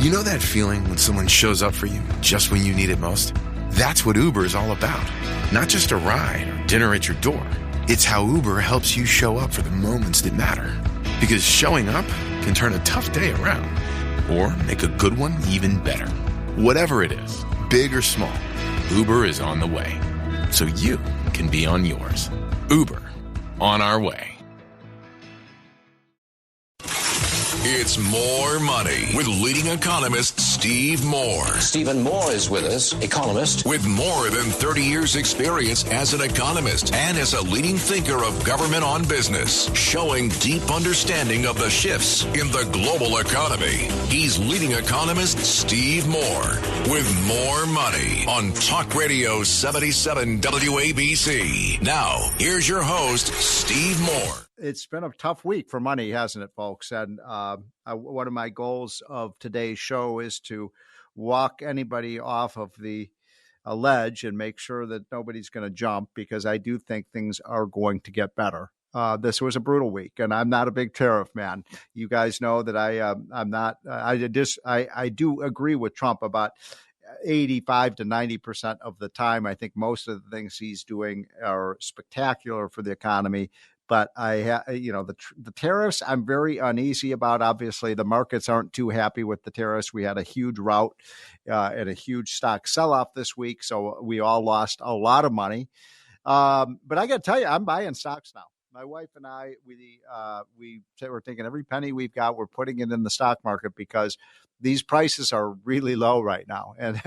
You know that feeling when someone shows up for you just when you need it most? That's what Uber is all about. Not just a ride or dinner at your door. It's how Uber helps you show up for the moments that matter. Because showing up can turn a tough day around or make a good one even better. Whatever it is, big or small, Uber is on the way. So you can be on yours. Uber, on our way. It's More Money with leading economist Steve Moore. Stephen Moore is with us, economist. With more than 30 years experience as an economist and as a leading thinker of government on business, showing deep understanding of the shifts in the global economy. He's leading economist Steve Moore with More Money on Talk Radio 77 WABC. Now, here's your host, Steve Moore. It's been a tough week for money, hasn't it, folks? And one of my goals of today's show is to walk anybody off of the ledge and make sure that nobody's going to jump, because I do think things are going to get better. This was a brutal week, and I'm not a big tariff man. You guys know that I'm not. I do agree with Trump about 85 to 90% of the time. I think most of the things he's doing are spectacular for the economy. But the tariffs, I'm very uneasy about. Obviously, the markets aren't too happy with the tariffs. We had a huge rout and a huge stock sell-off this week, so we all lost a lot of money. But I got to tell you, I'm buying stocks now. My wife and I, we're taking every penny we've got, we're putting it in the stock market, because these prices are really low right now. And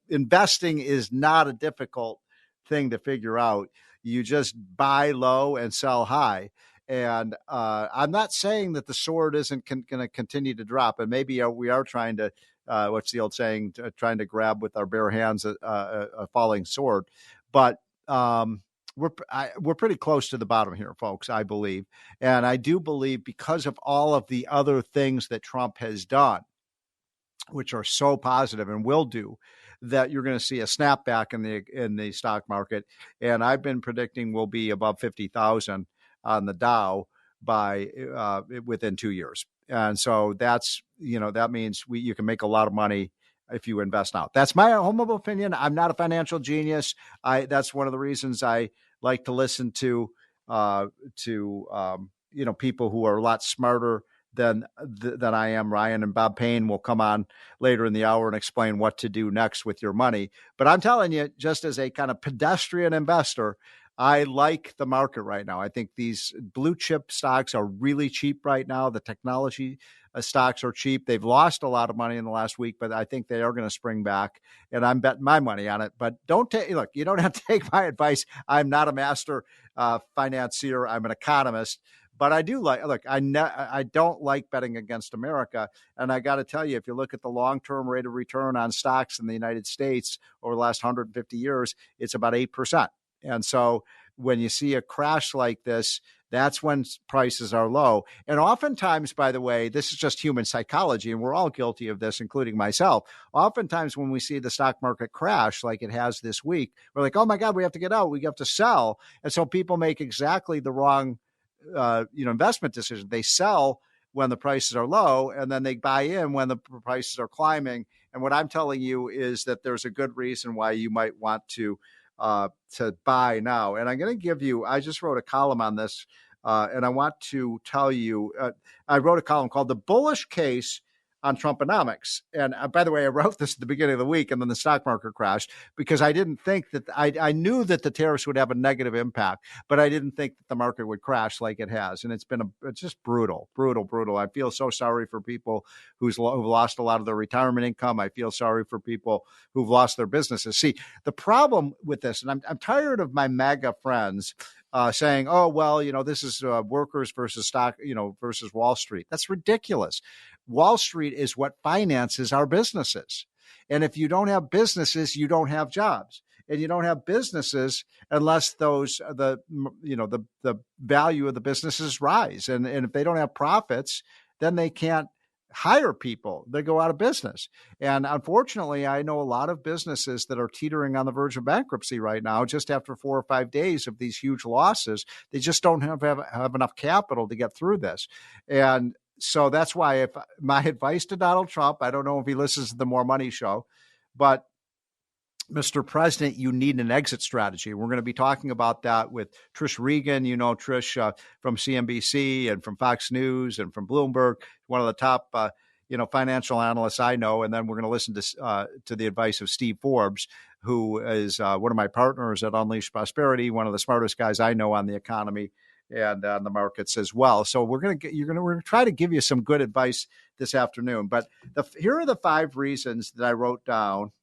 investing is not a difficult thing to figure out. You just buy low and sell high. And I'm not saying that the sword isn't going to continue to drop. And maybe we are trying to, what's the old saying, trying to grab with our bare hands a falling sword. But we're pretty close to the bottom here, folks, I believe. And I do believe, because of all of the other things that Trump has done, which are so positive and will do, that you're going to see a snapback in the stock market. And I've been predicting we'll be above 50,000 on the Dow by within 2 years. And so that means you can make a lot of money if you invest now. That's my humble opinion. I'm not a financial genius. That's one of the reasons I like to listen to people who are a lot smarter than I am. Ryan and Bob Payne will come on later in the hour and explain what to do next with your money. But I'm telling you, just as a kind of pedestrian investor, I like the market right now. I think these blue chip stocks are really cheap right now. The technology stocks are cheap. They've lost a lot of money in the last week, but I think they are going to spring back, and I'm betting my money on it. But you don't have to take my advice. I'm not a master financier. I'm an economist. But I do I don't like betting against America. And I got to tell you, if you look at the long-term rate of return on stocks in the United States over the last 150 years, it's about 8%. And so when you see a crash like this, that's when prices are low. And oftentimes, by the way, this is just human psychology, and we're all guilty of this, including myself. Oftentimes when we see the stock market crash like it has this week, we're like, oh my God, we have to get out. We have to sell. And so people make exactly the wrong investment decision. They sell when the prices are low, and then they buy in when the prices are climbing. And what I'm telling you is that there's a good reason why you might want to buy now. And I'm going to give you, I just wrote a column on this, and I want to tell you, I wrote a column called The Bullish Case on Trumponomics. And by the way, I wrote this at the beginning of the week, and then the stock market crashed, because I didn't think that I knew that the tariffs would have a negative impact, but I didn't think that the market would crash like it has. And it's just brutal. I feel so sorry for people who've lost a lot of their retirement income. I feel sorry for people who've lost their businesses. See, the problem with this, and I'm tired of my MAGA friends saying, oh, well, this is workers versus stock, versus Wall Street. That's ridiculous. Wall Street is what finances our businesses. And if you don't have businesses, you don't have jobs. And you don't have businesses unless the value of the businesses rise. And if they don't have profits, then they can't hire people. They go out of business. And unfortunately, I know a lot of businesses that are teetering on the verge of bankruptcy right now, just after 4 or 5 days of these huge losses. They just don't have enough capital to get through this. And So that's why if my advice to Donald Trump, I don't know if he listens to the More Money show, but Mr. President, you need an exit strategy. We're going to be talking about that with Trish Regan. You know, Trish from CNBC and from Fox News and from Bloomberg, one of the top, financial analysts I know. And then we're going to listen to the advice of Steve Forbes, who is one of my partners at Unleash Prosperity, one of the smartest guys I know on the economy and on the markets as well. So we're going to try to give you some good advice this afternoon. But here are the 5 reasons that I wrote down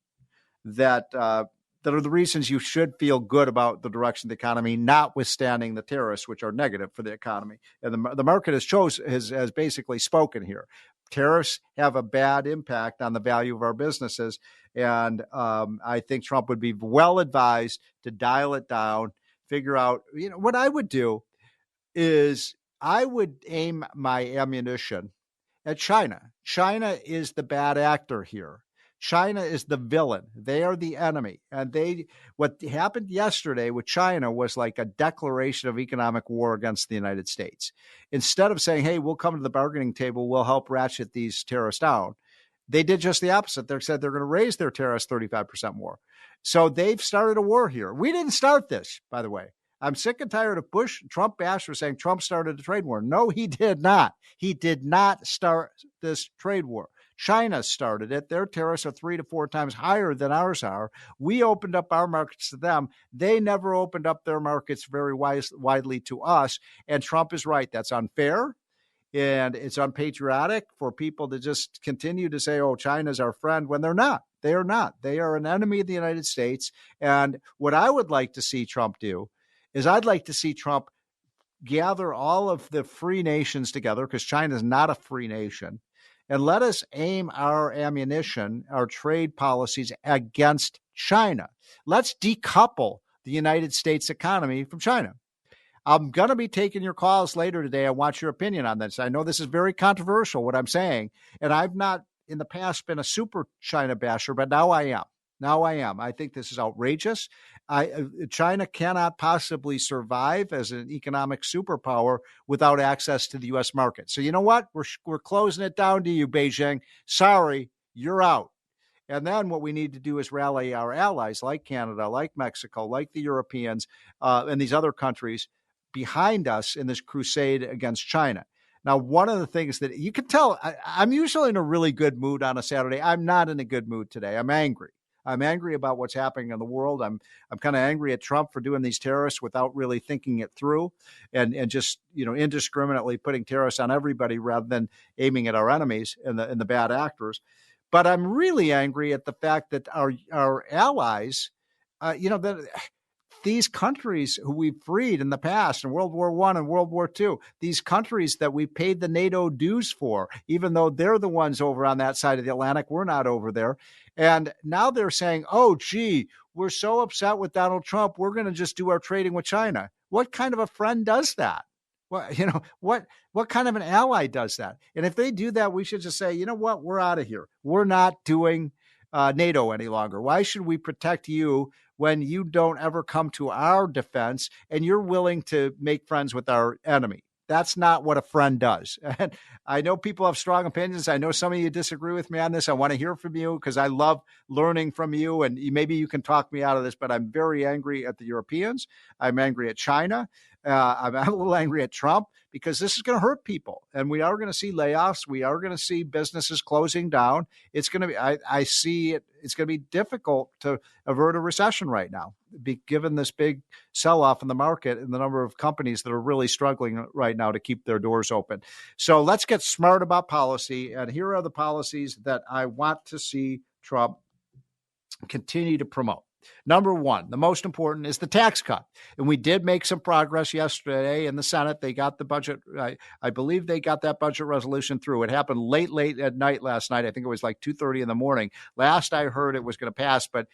that are the reasons you should feel good about the direction of the economy, notwithstanding the tariffs, which are negative for the economy. And the market has basically spoken here. Tariffs have a bad impact on the value of our businesses. And I think Trump would be well advised to dial it down, figure out, what I would do is I would aim my ammunition at China. China is the bad actor here. China is the villain. They are the enemy. And what happened yesterday with China was like a declaration of economic war against the United States. Instead of saying, hey, we'll come to the bargaining table, we'll help ratchet these tariffs down, they did just the opposite. They said they're going to raise their tariffs 35% more. So they've started a war here. We didn't start this, by the way. I'm sick and tired of Trump bashers saying Trump started a trade war. No, he did not. He did not start this trade war. China started it. Their tariffs are 3 to 4 times higher than ours are. We opened up our markets to them. They never opened up their markets very widely to us. And Trump is right. That's unfair. And it's unpatriotic for people to just continue to say, oh, China's our friend, when they're not. They are not. They are an enemy of the United States. And what I would like to see Trump do is I'd like to see Trump gather all of the free nations together, because China is not a free nation, and let us aim our ammunition, our trade policies against China. Let's decouple the United States economy from China. I'm going to be taking your calls later today. I want your opinion on this. I know this is very controversial, what I'm saying, and I've not in the past been a super China basher, but now I am. I think this is outrageous. China cannot possibly survive as an economic superpower without access to the U.S. market. So you know what? We're closing it down to you, Beijing. Sorry, you're out. And then what we need to do is rally our allies like Canada, like Mexico, like the Europeans, and these other countries behind us in this crusade against China. Now, one of the things that you can tell, I'm usually in a really good mood on a Saturday. I'm not in a good mood today. I'm angry. I'm angry about what's happening in the world. I'm kind of angry at Trump for doing these tariffs without really thinking it through and just, indiscriminately putting tariffs on everybody rather than aiming at our enemies and the bad actors. But I'm really angry at the fact that our allies, these countries who we freed in the past in World War I and World War II, these countries that we paid the NATO dues for, even though they're the ones over on that side of the Atlantic, we're not over there. And now they're saying, oh, gee, we're so upset with Donald Trump, we're going to just do our trading with China. What kind of a friend does that? Well, what kind of an ally does that? And if they do that, we should just say, you know what, we're out of here. We're not doing NATO any longer. Why should we protect you when you don't ever come to our defense and you're willing to make friends with our enemy? That's not what a friend does. And I know people have strong opinions. I know some of you disagree with me on this. I want to hear from you because I love learning from you, and maybe you can talk me out of this, but I'm very angry at the Europeans. I'm angry at China. I'm a little angry at Trump because this is going to hurt people. And we are going to see layoffs. We are going to see businesses closing down. It's going to be, I see it. It's going to be difficult to avert a recession right now, given this big sell-off in the market and the number of companies that are really struggling right now to keep their doors open. So let's get smart about policy. And here are the policies that I want to see Trump continue to promote. Number one, the most important, is the tax cut. And we did make some progress yesterday in the Senate. They got the budget. I believe they got that budget resolution through. It happened late at night last night. I think it was like 2:30 in the morning. Last I heard, it was going to pass. But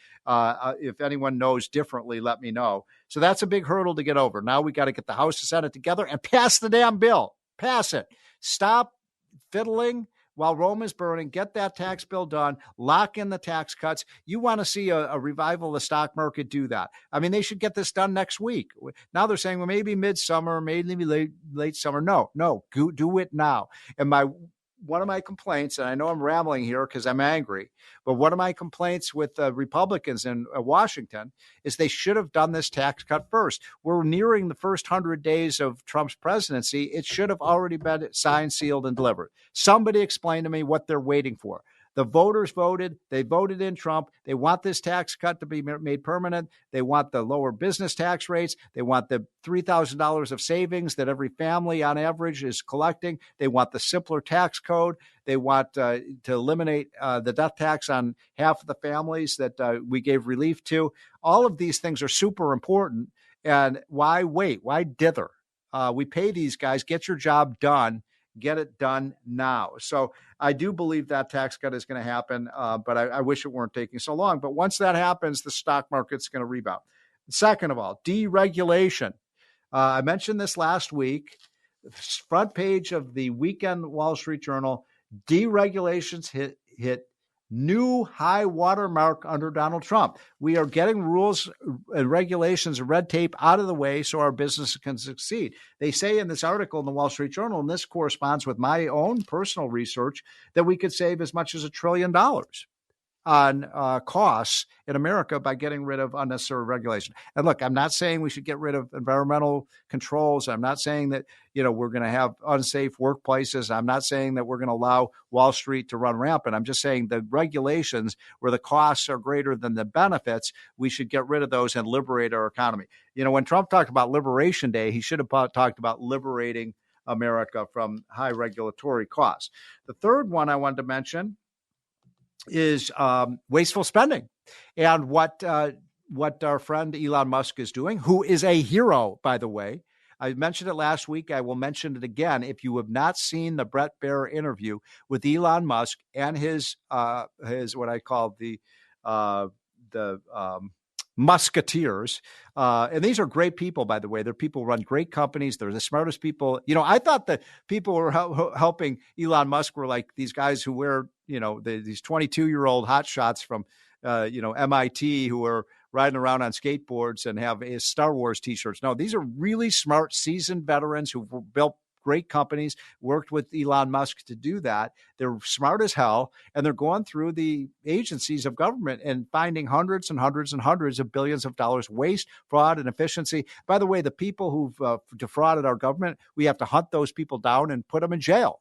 if anyone knows differently, let me know. So that's a big hurdle to get over. Now we got to get the House and Senate together and pass the damn bill. Pass it. Stop fiddling while Rome is burning. Get that tax bill done. Lock in the tax cuts. You want to see a revival of the stock market, do that. I mean, they should get this done next week. Now they're saying, well, maybe midsummer, maybe late summer. No, do it now. And one of my complaints, and I know I'm rambling here because I'm angry, but one of my complaints with the Republicans in Washington is they should have done this tax cut first. We're nearing the first 100 days of Trump's presidency. It should have already been signed, sealed, and delivered. Somebody explain to me what they're waiting for. The voters voted. They voted in Trump. They want this tax cut to be made permanent. They want the lower business tax rates. They want the $3,000 of savings that every family on average is collecting. They want the simpler tax code. They want to eliminate the death tax on half of the families that we gave relief to. All of these things are super important. And why wait? Why dither? We pay these guys. Get your job done. Get it done now. So I do believe that tax cut is going to happen, but I wish it weren't taking so long. But once that happens, the stock market's going to rebound. Second of all, deregulation. I mentioned this last week. Front page of the weekend Wall Street Journal, deregulations hit new high water mark under Donald Trump. We are getting rules and regulations and red tape out of the way so our business can succeed. They say in this article in the Wall Street Journal, and this corresponds with my own personal research, that we could save as much as $1 trillion on costs in America by getting rid of unnecessary regulation. And look, I'm not saying we should get rid of environmental controls. I'm not saying that, we're going to have unsafe workplaces. I'm not saying that we're going to allow Wall Street to run rampant. I'm just saying the regulations where the costs are greater than the benefits, we should get rid of those and liberate our economy. When Trump talked about Liberation Day, he should have talked about liberating America from high regulatory costs. The third one I wanted to mention is wasteful spending, and what our friend Elon Musk is doing, who is a hero, by the way. I mentioned it last week. I will mention it again. If you have not seen the Bret Baier interview with Elon Musk and his what I call the Musketeers, and these are great people, by the way. They're people who run great companies. They're the smartest people. I thought that people who were helping Elon Musk were like these guys who wear, these 22-year-old hotshots from, MIT who are riding around on skateboards and have Star Wars T-shirts. No, these are really smart, seasoned veterans who've built great companies, worked with Elon Musk to do that. They're smart as hell, and they're going through the agencies of government and finding hundreds and hundreds and hundreds of billions of dollars waste, fraud, and efficiency. By the way, the people who've defrauded our government, we have to hunt those people down and put them in jail.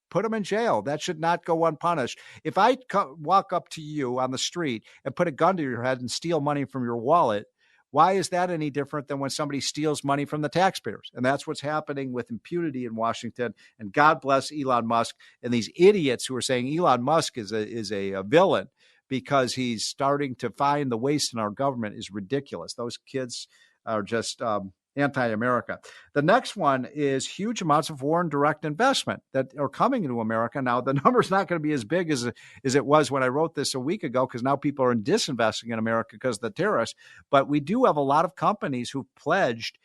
Put them in jail. That should not go unpunished. If I walk up to you on the street and put a gun to your head and steal money from your wallet, why is that any different than when somebody steals money from the taxpayers? And that's what's happening with impunity in Washington. And God bless Elon Musk and these idiots who are saying Elon Musk is a villain because he's starting to find the waste in our government is ridiculous. Those kids are just anti-America. The next one is huge amounts of foreign direct investment that are coming into America. Now, the number's not going to be as big as it was when I wrote this a week ago, because now people are disinvesting in America because of the tariffs. But we do have a lot of companies who pledged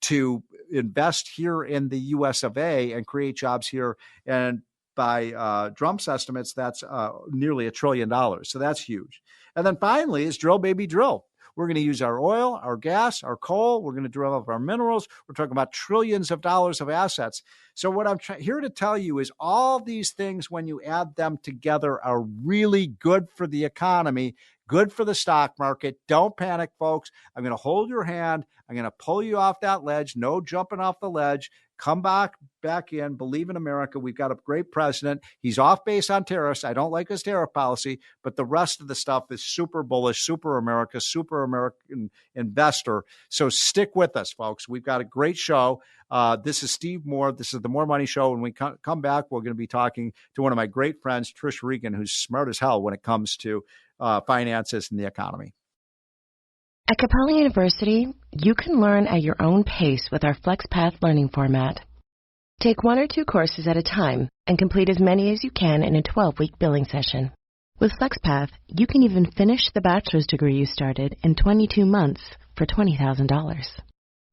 to invest here in the US of A and create jobs here. And by Trump's estimates, that's nearly $1 trillion. So that's huge. And then finally is drill, baby, drill. We're going to use our oil, our gas, our coal. We're going to drill up our minerals. We're talking about trillions of dollars of assets. So what I'm here to tell you is all these things, when you add them together, are really good for the economy, good for the stock market. Don't panic, folks. I'm going to hold your hand. I'm going to pull you off that ledge. No jumping off the ledge. Come back in, believe in America. We've got a great president. He's off base on tariffs. I don't like his tariff policy, but the rest of the stuff is super bullish, super America, super American investor. So stick with us, folks. We've got a great show. This is Steve Moore. This is the More Money Show. When we come back, we're going to be talking to one of my great friends, Trish Regan, who's smart as hell when it comes to finances and the economy. At Capella University, you can learn at your own pace with our FlexPath learning format. Take 1 or 2 courses at a time and complete as many as you can in a 12-week billing session. With FlexPath, you can even finish the bachelor's degree you started in 22 months for $20,000.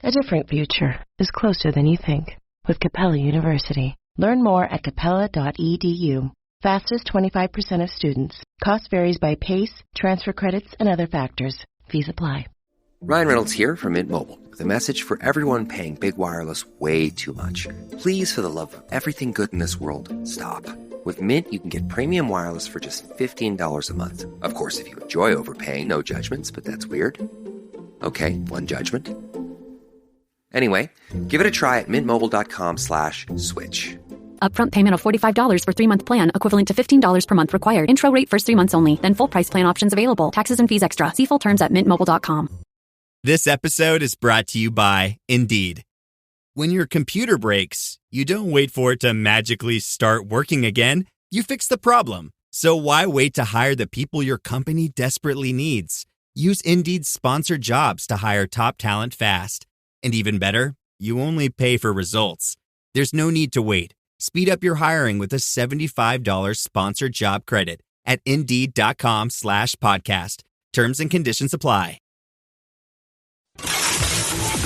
A different future is closer than you think with Capella University. Learn more at capella.edu. Fastest 25% of students. Cost varies by PACE, transfer credits, and other factors. Fees apply. Ryan Reynolds here from Mint Mobile with a message for everyone paying big wireless way too much. Please, for the love of everything good in this world, stop. With Mint, you can get premium wireless for just $15 a month. Of course, if you enjoy overpaying, no judgments, but that's weird. Okay, one judgment. Anyway, give it a try at mintmobile.com/switch. Upfront payment of $45 for 3-month plan, equivalent to $15 per month required. Intro rate first 3 months only, then full price plan options available. Taxes and fees extra. See full terms at mintmobile.com. This episode is brought to you by Indeed. When your computer breaks, you don't wait for it to magically start working again. You fix the problem. So why wait to hire the people your company desperately needs? Use Indeed's sponsored jobs to hire top talent fast. And even better, you only pay for results. There's no need to wait. Speed up your hiring with a $75 sponsored job credit at Indeed.com/podcast. Terms and conditions apply.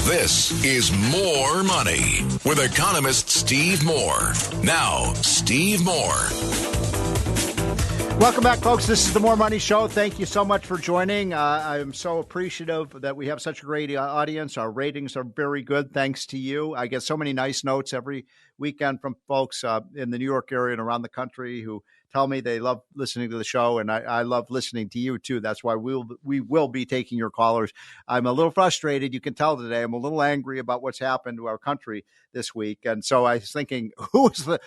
This is More Money with economist Steve Moore. Now, Steve Moore. Welcome back, folks. This is the More Money Show. Thank you so much for joining. I'm so appreciative that we have such a great audience. Our ratings are very good, thanks to you. I get so many nice notes every weekend from folks in the New York area and around the country who tell me they love listening to the show, and I love listening to you, too. That's why we will be taking your callers. I'm a little frustrated. You can tell today I'm a little angry about what's happened to our country this week. And so I was thinking, who is the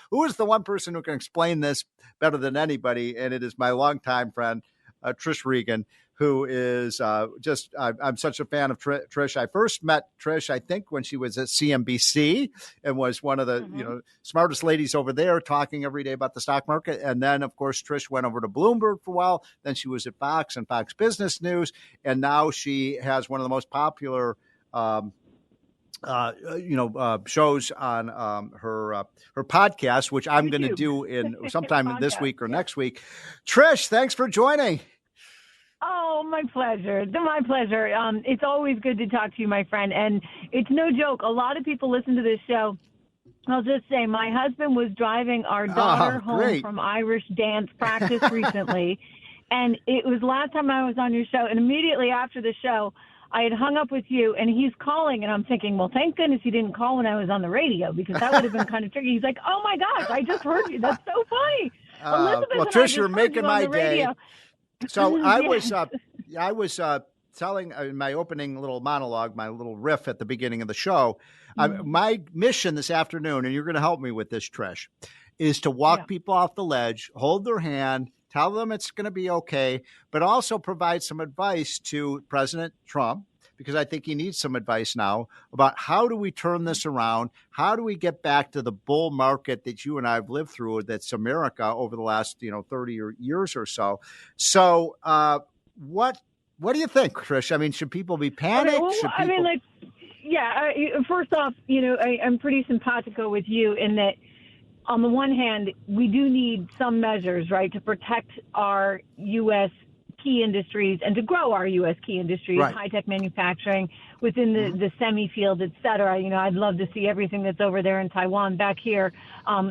one person who can explain this better than anybody? And it is my longtime friend, Trish Regan, who is I'm such a fan of Trish. I first met Trish, I think, when she was at CNBC and was one of the smartest ladies over there talking every day about the stock market. And then, of course, Trish went over to Bloomberg for a while. Then she was at Fox and Fox Business News. And now she has one of the most popular shows on her podcast, which I'm going to do in sometime this week or next week. Trish, thanks for joining. Oh, my pleasure. My pleasure. It's always good to talk to you, my friend. And it's no joke. A lot of people listen to this show. I'll just say my husband was driving our daughter home from Irish dance practice recently. And it was last time I was on your show. And immediately after the show, I had hung up with you, and he's calling, and I'm thinking, well, thank goodness he didn't call when I was on the radio, because that would have been kind of tricky. He's like, oh, my gosh, I just heard you. That's so funny. Well, Trish, you're making my day. So I was telling in my opening little monologue, my little riff at the beginning of the show, my mission this afternoon, and you're going to help me with this, Trish, is to walk people off the ledge, hold their hand, tell them it's going to be okay, but also provide some advice to President Trump, because I think he needs some advice now about how do we turn this around? How do we get back to the bull market that you and I have lived through, that's America, over the last 30 years or so? So what do you think, Trish? I mean, should people be panicked? First off, I'm pretty simpatico with you in that, on the one hand, we do need some measures, right, to protect our U.S. key industries and to grow our U.S. key industries, high-tech manufacturing within the semi field, et cetera. I'd love to see everything that's over there in Taiwan back here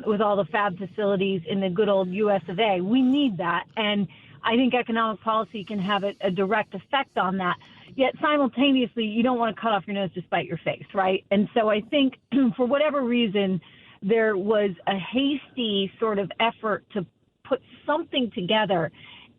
with all the fab facilities in the good old U.S. of A. We need that. And I think economic policy can have a direct effect on that. Yet simultaneously, you don't want to cut off your nose to spite your face, right? And so I think for whatever reason, there was a hasty sort of effort to put something together.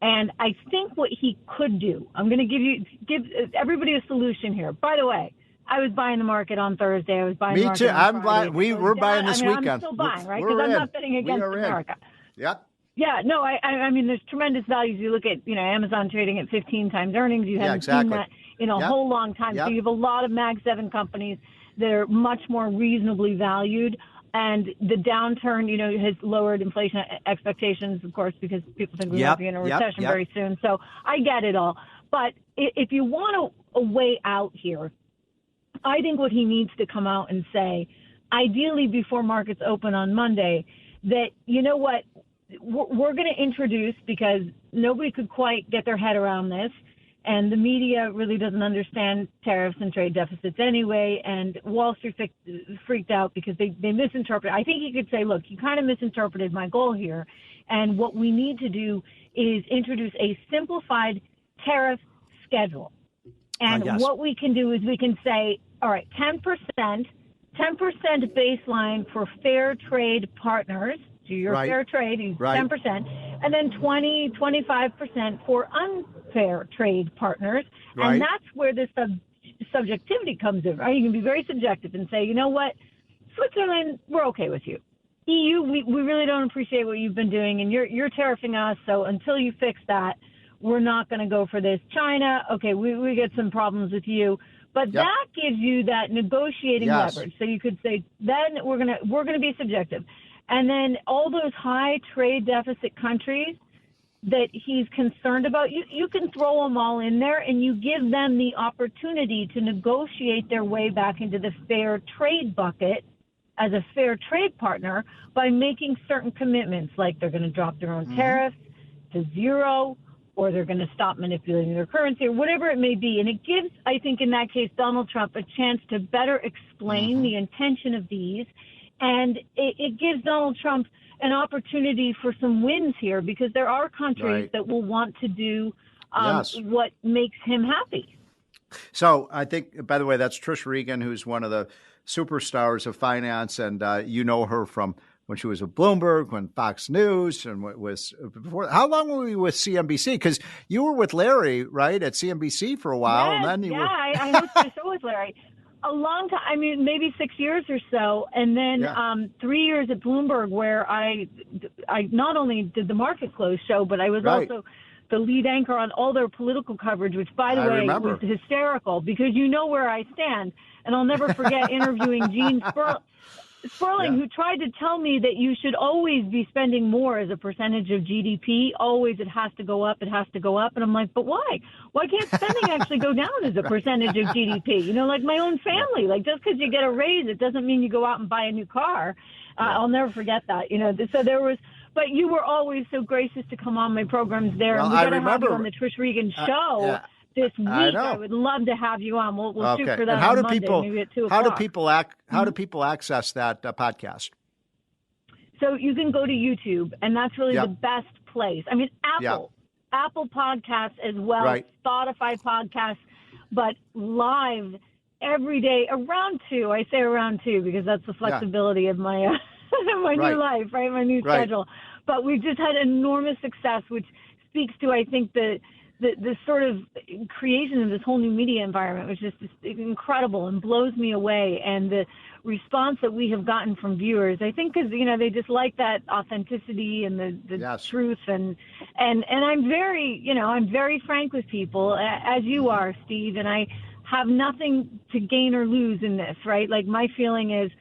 And I think what he could do, I'm going to give everybody a solution here. By the way, I was buying the market on Thursday. I was buying the market Me too. on Friday. We're buying this weekend. I'm still buying, right? Because I'm not betting against America. Yep. Yeah, no, I mean, there's tremendous values. You look at, Amazon trading at 15 times earnings. You haven't seen that in a whole long time. So you have a lot of Mag 7 companies that are much more reasonably valued. And the downturn, has lowered inflation expectations, of course, because people think we might be in a recession very soon. So I get it all. But if you want a way out here, I think what he needs to come out and say, ideally before markets open on Monday, that, you know what, we're going to introduce, because nobody could quite get their head around this, and the media really doesn't understand tariffs and trade deficits anyway, and Wall Street freaked out because they misinterpreted. I think you could say, look, you kind of misinterpreted my goal here And what we need to do is introduce a simplified tariff schedule. And what we can do is we can say, all right, 10% baseline for fair trade partners. So you're fair trade, 10%, and then 25% for unfair trade partners. And that's where the subjectivity comes in, right? You can be very subjective and say, you know what, Switzerland, we're okay with you. EU, we really don't appreciate what you've been doing, and you're tariffing us, so until you fix that, we're not going to go for this. China, okay, we get some problems with you. But that gives you that negotiating leverage. So you could say, then we're gonna be subjective. And then all those high trade deficit countries that he's concerned about, you can throw them all in there, and you give them the opportunity to negotiate their way back into the fair trade bucket as a fair trade partner by making certain commitments, like they're going to drop their own tariffs to zero, or they're going to stop manipulating their currency, or whatever it may be. And it gives, I think, in that case, Donald Trump a chance to better explain the intention of these. And it gives Donald Trump an opportunity for some wins here, because there are countries that will want to do what makes him happy. So I think, by the way, that's Trish Regan, who's one of the superstars of finance. And you know her from when she was with Bloomberg, when Fox News, and was before. How long were you with CNBC? Because you were with Larry, right, at CNBC for a while, and then I hosted a show with Larry a long time. I mean, maybe 6 years or so, and then 3 years at Bloomberg, where I not only did the Market Close show, but I was also the lead anchor on all their political coverage, which, by the way, was hysterical, because you know where I stand, and I'll never forget interviewing Gene Sperling, who tried to tell me that you should always be spending more as a percentage of GDP. Always, it has to go up. It has to go up. And I'm like, but why? Why can't spending actually go down as a percentage of GDP? You know, like my own family. Like, just because you get a raise, it doesn't mean you go out and buy a new car. I'll never forget that. You know, so there was. But you were always so gracious to come on my programs there. Well, and we got to have you on the Trish Regan show. This week, I would love to have you on. We'll shoot for that. And how on do Monday, people? maybe at 2 how o'clock. do people access that podcast? So you can go to YouTube, and that's really the best place. I mean, Apple Podcasts as well, Spotify Podcasts, but live every day around 2. I say around 2 because that's the flexibility of my new life, right? My new schedule. But we've just had enormous success, which speaks to, I think, the sort of creation of this whole new media environment, which is just incredible and blows me away. And the response that we have gotten from viewers, I think, because, you know, they just like that authenticity and the truth. And I'm very frank with people, as you are, Steve, and I have nothing to gain or lose in this, right? Like, my feeling is,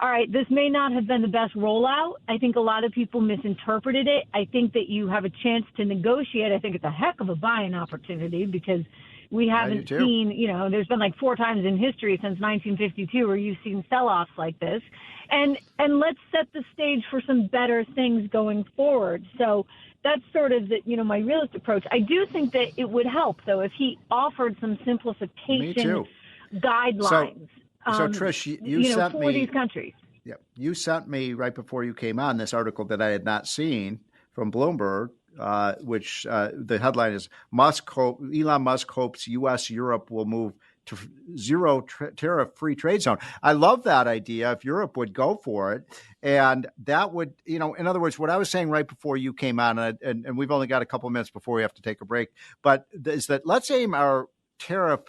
all right, this may not have been the best rollout. I think a lot of people misinterpreted it. I think that you have a chance to negotiate. I think it's a heck of a buying opportunity, because we haven't seen, you know, there's been like 4 times in history since 1952 where you've seen sell-offs like this. And let's set the stage for some better things going forward. So that's sort of my realist approach. I do think that it would help, though, if he offered some simplification guidelines. So Trish, you sent me for these countries. Yeah, you sent me right before you came on this article that I had not seen from Bloomberg, which the headline is Elon Musk hopes U.S. Europe will move to zero tariff-free trade zone. I love that idea. If Europe would go for it, and that would, in other words, what I was saying right before you came on, and we've only got a couple minutes before we have to take a break, but is that let's aim our tariff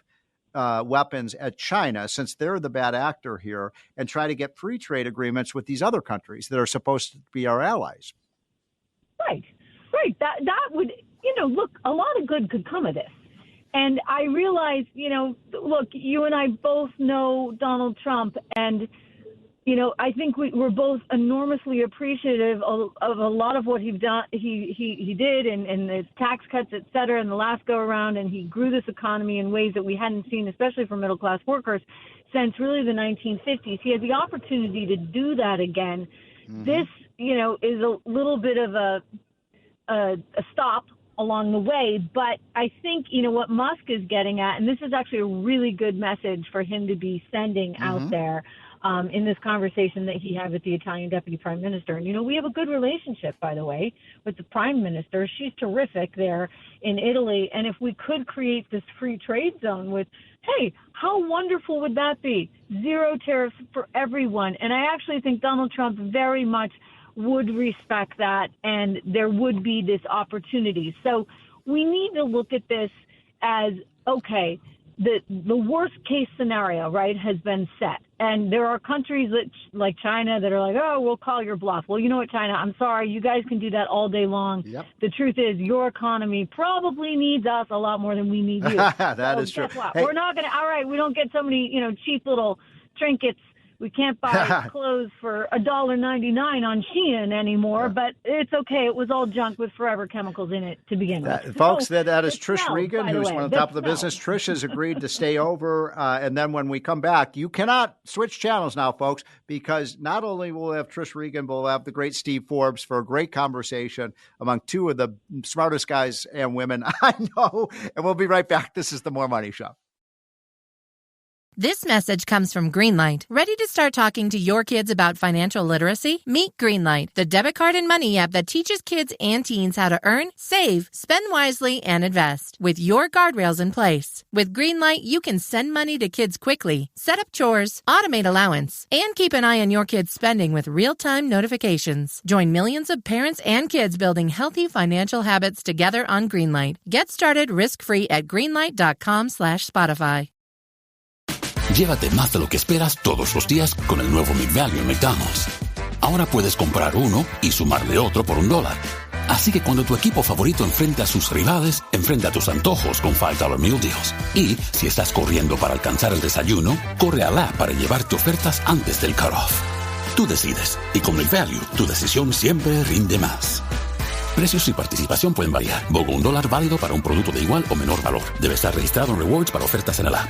weapons at China, since they're the bad actor here, and try to get free trade agreements with these other countries that are supposed to be our allies. Right. That would, look, a lot of good could come of this. And I realize, look, you and I both know Donald Trump, and, I think we're both enormously appreciative of a lot of what he did and the tax cuts, et cetera, in the last go around. And he grew this economy in ways that we hadn't seen, especially for middle class workers, since really the 1950s. He had the opportunity to do that again. Mm-hmm. This, is a little bit of a stop along the way. But I think, what Musk is getting at, and this is actually a really good message for him to be sending out there, in this conversation that he had with the Italian deputy prime minister. And, we have a good relationship, by the way, with the prime minister. She's terrific there in Italy. And if we could create this free trade zone with, hey, how wonderful would that be? Zero tariffs for everyone. And I actually think Donald Trump very much would respect that, and there would be this opportunity. So we need to look at this as, okay, the worst case scenario, right, has been set. And there are countries like China that are like, oh, we'll call your bluff. Well, you know what, China, I'm sorry. You guys can do that all day long. Yep. The truth is your economy probably needs us a lot more than we need you. That is true. Hey. We're not going to, all right, we don't get so many, cheap little trinkets. We can't buy clothes for $1.99 on Shein anymore, but it's okay. It was all junk with forever chemicals in it to begin with. Folks, that is Trish Regan, who's one of the top of the business. Trish has agreed to stay over, and then when we come back, you cannot switch channels now, folks, because not only will we have Trish Regan, but we'll have the great Steve Forbes for a great conversation among two of the smartest guys and women I know, and we'll be right back. This is the More Money Show. This message comes from Greenlight. Ready to start talking to your kids about financial literacy? Meet Greenlight, the debit card and money app that teaches kids and teens how to earn, save, spend wisely, and invest with your guardrails in place. With Greenlight, you can send money to kids quickly, set up chores, automate allowance, and keep an eye on your kids' spending with real-time notifications. Join millions of parents and kids building healthy financial habits together on Greenlight. Get started risk-free at greenlight.com/Spotify. Llévate más de lo que esperas todos los días con el nuevo McValue en McDonald's. Ahora puedes comprar uno y sumarle otro por $1. Así que cuando tu equipo favorito enfrenta a sus rivales, enfrenta tus antojos con $5 Meal Deals. Y si estás corriendo para alcanzar el desayuno, corre al app para llevarte ofertas antes del cutoff. Tú decides, y con McValue, tu decisión siempre rinde más. Precios y participación pueden variar. BOGO $1 válido para un producto de igual o menor valor. Debe estar registrado en Rewards para ofertas en el app.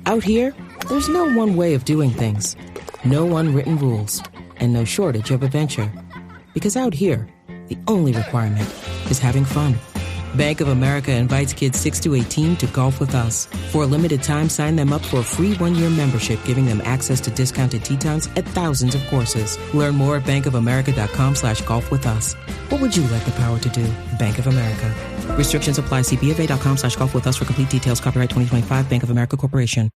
Out here, there's no one way of doing things. No unwritten rules. And no shortage of adventure. Because out here, the only requirement is having fun. Bank of America invites kids 6 to 18 to golf with us. For a limited time, sign them up for a free 1-year membership, giving them access to discounted tee times at thousands of courses. Learn more at bankofamerica.com/golf with us. What would you like the power to do? Bank of America. Restrictions apply. See BofA.com/golf with us for complete details. Copyright 2025 Bank of America Corporation.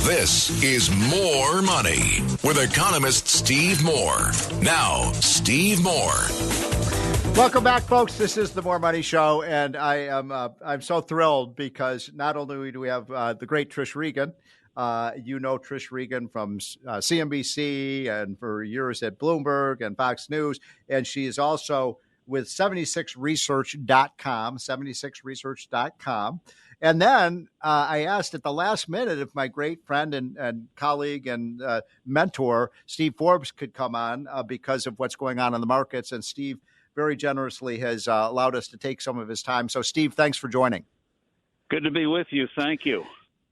This is More Money with economist Steve Moore. Now, Steve Moore. Welcome back, folks. This is the More Money Show, and I'm so thrilled because not only do we have the great Trish Regan, Trish Regan from CNBC and for years at Bloomberg and Fox News, and she is also with 76research.com, 76research.com. And then I asked at the last minute if my great friend and colleague and mentor, Steve Forbes, could come on because of what's going on in the markets. And Steve very generously has allowed us to take some of his time. So, Steve, thanks for joining. Good to be with you. Thank you.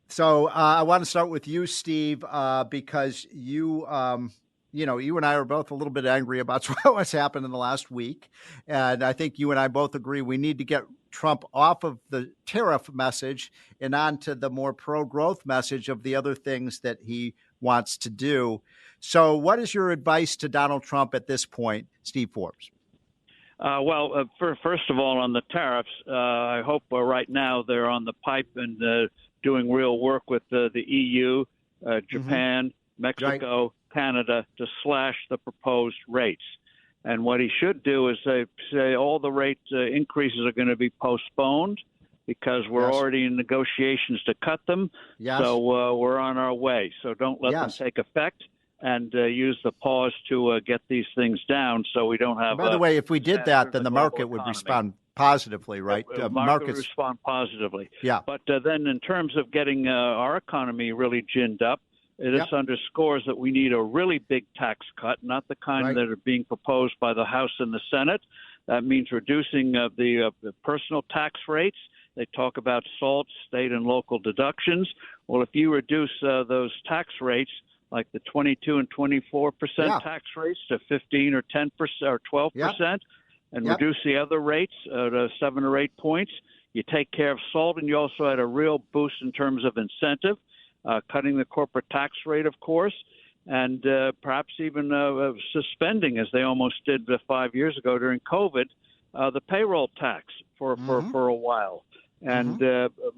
So I want to start with you, Steve, because you and I are both a little bit angry about what's happened in the last week. And I think you and I both agree we need to get Trump off of the tariff message and onto the more pro-growth message of the other things that he wants to do. So what is your advice to Donald Trump at this point, Steve Forbes? First of all, on the tariffs, I hope right now they're on the pipe and doing real work with the EU, Japan, Mexico, Canada to slash the proposed rates. And what he should do is say all the rate increases are going to be postponed because we're already in negotiations to cut them. Yes. So we're on our way. So don't let them take effect. And use the pause to get these things down so we don't have... By the way, if we did that, then the market would respond positively, right? Market would respond positively. Yeah. But then in terms of getting our economy really ginned up, this underscores that we need a really big tax cut, not the kind that are being proposed by the House and the Senate. That means reducing the personal tax rates. They talk about SALT, state and local deductions. Well, if you reduce those tax rates, like the 22 and 24% tax rates to 15 or 10% or 12%, and reduce the other rates to 7 or 8 points. You take care of SALT, and you also had a real boost in terms of incentive. cutting the corporate tax rate, of course, and perhaps even suspending, as they almost did 5 years ago during COVID, the payroll tax for a while. And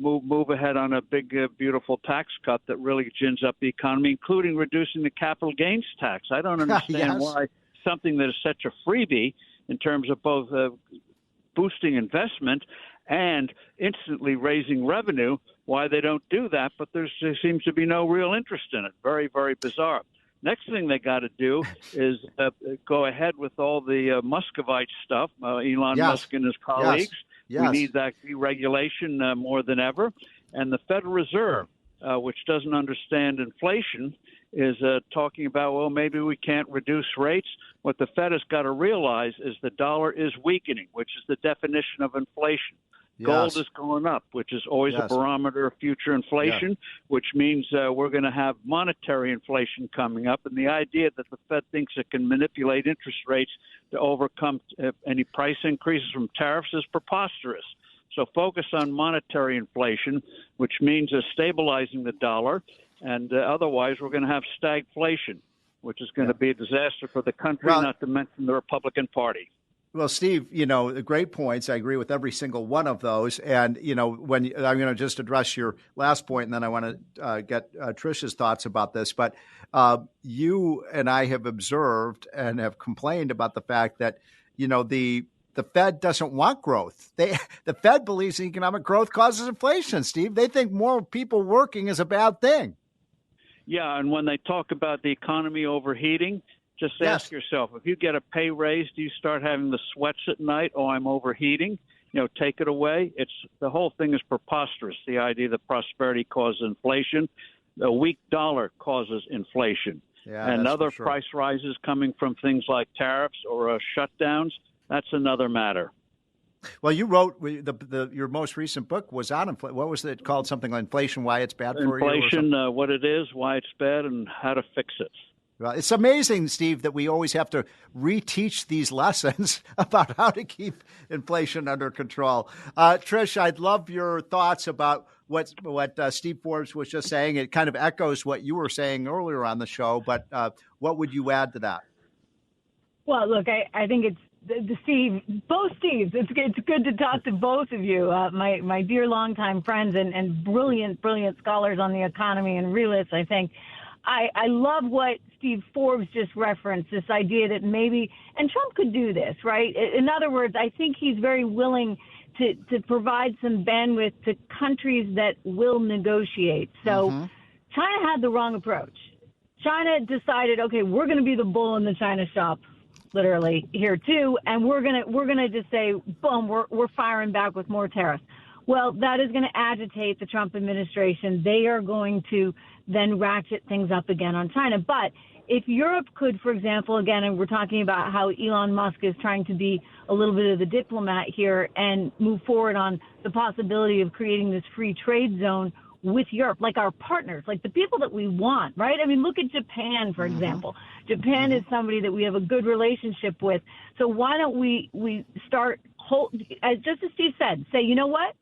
move ahead on a big, beautiful tax cut that really gins up the economy, including reducing the capital gains tax. I don't understand why something that is such a freebie in terms of both boosting investment and instantly raising revenue, why they don't do that. But there seems to be no real interest in it. Very, very bizarre. Next thing they got to do is go ahead with all the Muscovite stuff, Elon Musk and his colleagues. Yes. We need that deregulation more than ever. And the Federal Reserve, which doesn't understand inflation, is talking about, well, maybe we can't reduce rates. What the Fed has got to realize is the dollar is weakening, which is the definition of inflation. Yes. Gold is going up, which is always a barometer of future inflation, which means we're going to have monetary inflation coming up. And the idea that the Fed thinks it can manipulate interest rates to overcome any price increases from tariffs is preposterous. So focus on monetary inflation, which means stabilizing the dollar. And otherwise, we're going to have stagflation, which is going to be a disaster for the country, not to mention the Republican Party. Well, Steve, great points. I agree with every single one of those. And, when I'm going to just address your last point, and then I want to get Trish's thoughts about this. But you and I have observed and have complained about the fact that, the Fed doesn't want growth. The Fed believes economic growth causes inflation, Steve. They think more people working is a bad thing. Yeah, and when they talk about the economy overheating, just ask yourself, if you get a pay raise, do you start having the sweats at night? Oh, I'm overheating. Take it away. The whole thing is preposterous. The idea that prosperity causes inflation. A weak dollar causes inflation. Yeah, and other price rises coming from things like tariffs or shutdowns, that's another matter. Well, you wrote your most recent book was on inflation. What was it called? Something like Inflation, Why It's Bad for You? Inflation, what it is, why it's bad, and how to fix it. Well, it's amazing, Steve, that we always have to reteach these lessons about how to keep inflation under control. Trish, I'd love your thoughts about what Steve Forbes was just saying. It kind of echoes what you were saying earlier on the show, but what would you add to that? Well, look, I think it's both Steves. It's good to talk to both of you, my dear longtime friends and brilliant scholars on the economy and realists, I think. I love what Steve Forbes just referenced, this idea that maybe, and Trump could do this, right? In other words, I think he's very willing to provide some bandwidth to countries that will negotiate. So China had the wrong approach. China decided, okay, we're going to be the bull in the China shop, literally here too, and we're gonna just say, boom, we're firing back with more tariffs. Well, that is going to agitate the Trump administration. They are going to then ratchet things up again on China. But if Europe could, for example, again, and we're talking about how Elon Musk is trying to be a little bit of the diplomat here and move forward on the possibility of creating this free trade zone with Europe, like our partners, like the people that we want, right? I mean, look at Japan, for example. Japan is somebody that we have a good relationship with. So why don't we start, just as Steve said, say, you know what?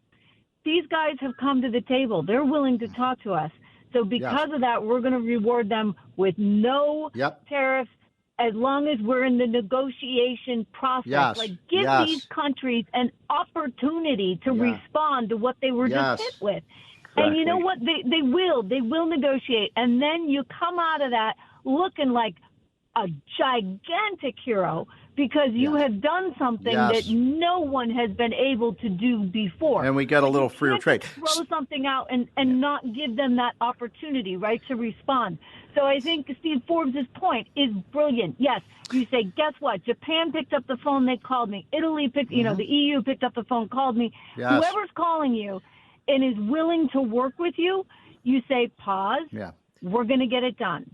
These guys have come to the table. They're willing to talk to us. So because of that, we're going to reward them with no tariffs as long as we're in the negotiation process. Like, give these countries an opportunity to respond to what they were just hit with. Exactly. And you know what? They will negotiate. And then you come out of that looking like a gigantic hero because you have done something that no one has been able to do before. And we get a little freer trade. Throw something out and not give them that opportunity, right, to respond. So I think Steve Forbes' point is brilliant. Yes, you say, guess what? Japan picked up the phone, they called me. Italy picked, the EU picked up the phone, called me. Yes. Whoever's calling you and is willing to work with you, you say, pause. Yeah. We're going to get it done.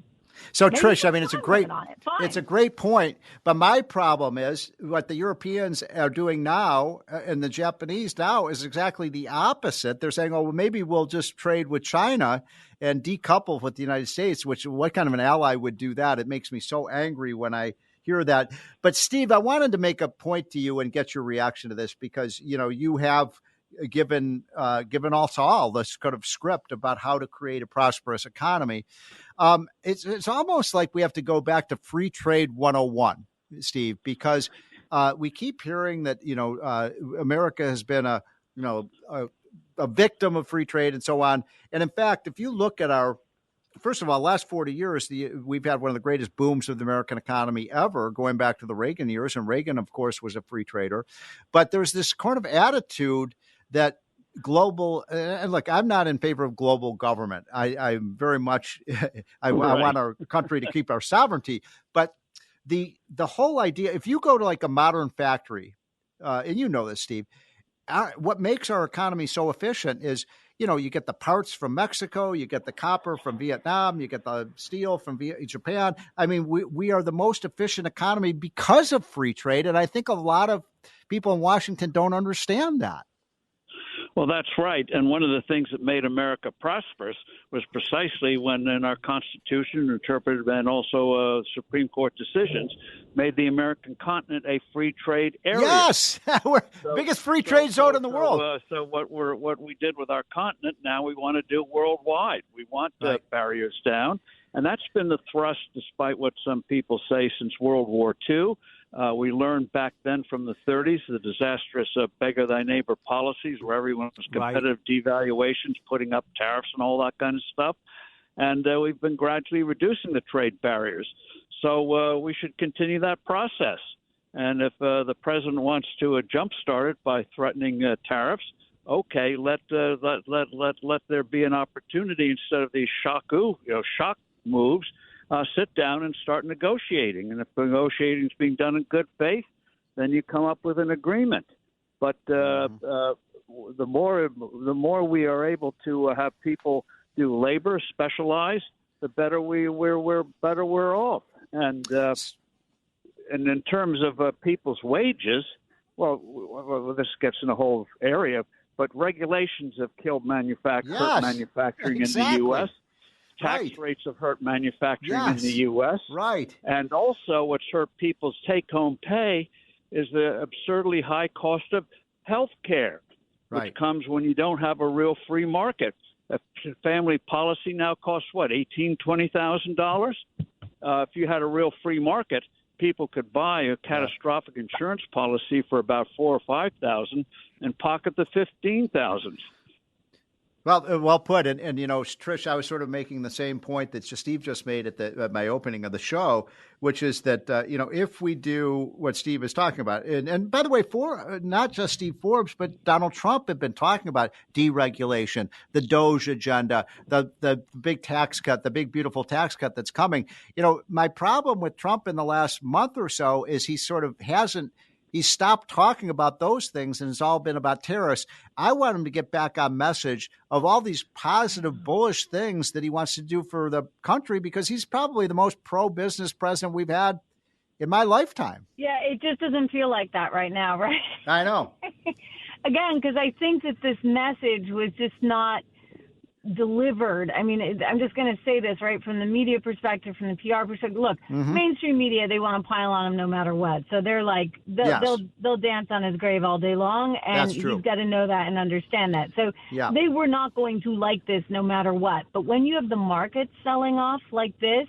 So, maybe Trish, I mean, it's a great point. But my problem is what the Europeans are doing now and the Japanese now is exactly the opposite. They're saying, oh, well, maybe we'll just trade with China and decouple with the United States, which what kind of an ally would do that? It makes me so angry when I hear that. But, Steve, I wanted to make a point to you and get your reaction to this because, you have given us all this kind of script about how to create a prosperous economy. It's almost like we have to go back to free trade 101, Steve, because we keep hearing that, America has been a victim of free trade and so on. And in fact, if you look at first of all, last 40 years, we've had one of the greatest booms of the American economy ever, going back to the Reagan years. And Reagan, of course, was a free trader. But there's this kind of attitude that global, and look, I'm not in favor of global government. I'm very much, I want our country to keep our sovereignty. But the whole idea, if you go to like a modern factory, and you know this, Steve, what makes our economy so efficient is, you get the parts from Mexico, you get the copper from Vietnam, you get the steel from Japan. I mean, we are the most efficient economy because of free trade. And I think a lot of people in Washington don't understand that. Well, that's right. And one of the things that made America prosperous was precisely when in our Constitution, interpreted and also Supreme Court decisions, made the American continent a free trade area. Yes, we're biggest free trade zone in the world. So what we did with our continent, now we want to do worldwide. We want barriers down. And that's been the thrust, despite what some people say, since World War II. We learned back then from the 30s, the disastrous beggar thy neighbor policies, where everyone was competitive devaluations, putting up tariffs and all that kind of stuff. And we've been gradually reducing the trade barriers. So we should continue that process. And if the president wants to jumpstart it by threatening tariffs, okay, let there be an opportunity instead of these shock moves. Sit down and start negotiating. And if negotiating is being done in good faith, then you come up with an agreement. But the more we are able to have people do labor, specialize, the better we're better we're off. And in terms of people's wages, well, this gets in a whole area. But regulations have killed manufacturing in the U.S. Tax rates have hurt manufacturing in the U.S. Right. And also what's hurt people's take-home pay is the absurdly high cost of health care, which comes when you don't have a real free market. A family policy now costs, $18,000, $20,000? If you had a real free market, people could buy a catastrophic insurance policy for about $4,000 or $5,000 and pocket the $15,000. Well put. And Trish, I was sort of making the same point that Steve just made at my opening of the show, which is that, if we do what Steve is talking about, and by the way, not just Steve Forbes, but Donald Trump have been talking about deregulation, the DOGE agenda, the big tax cut, the big, beautiful tax cut that's coming. My problem with Trump in the last month or so is he sort of he stopped talking about those things, and it's all been about tariffs. I want him to get back on message of all these positive, bullish things that he wants to do for the country, because he's probably the most pro-business president we've had in my lifetime. Yeah, it just doesn't feel like that right now, right? I know. Again, because I think that this message was just not delivered. I mean, I'm just going to say this, right, from the media perspective, from the PR perspective. Look, mainstream media, they want to pile on him no matter what. So they're like, they'll dance on his grave all day long, and you've got to know that and understand that. So they were not going to like this no matter what. But when you have the market selling off like this,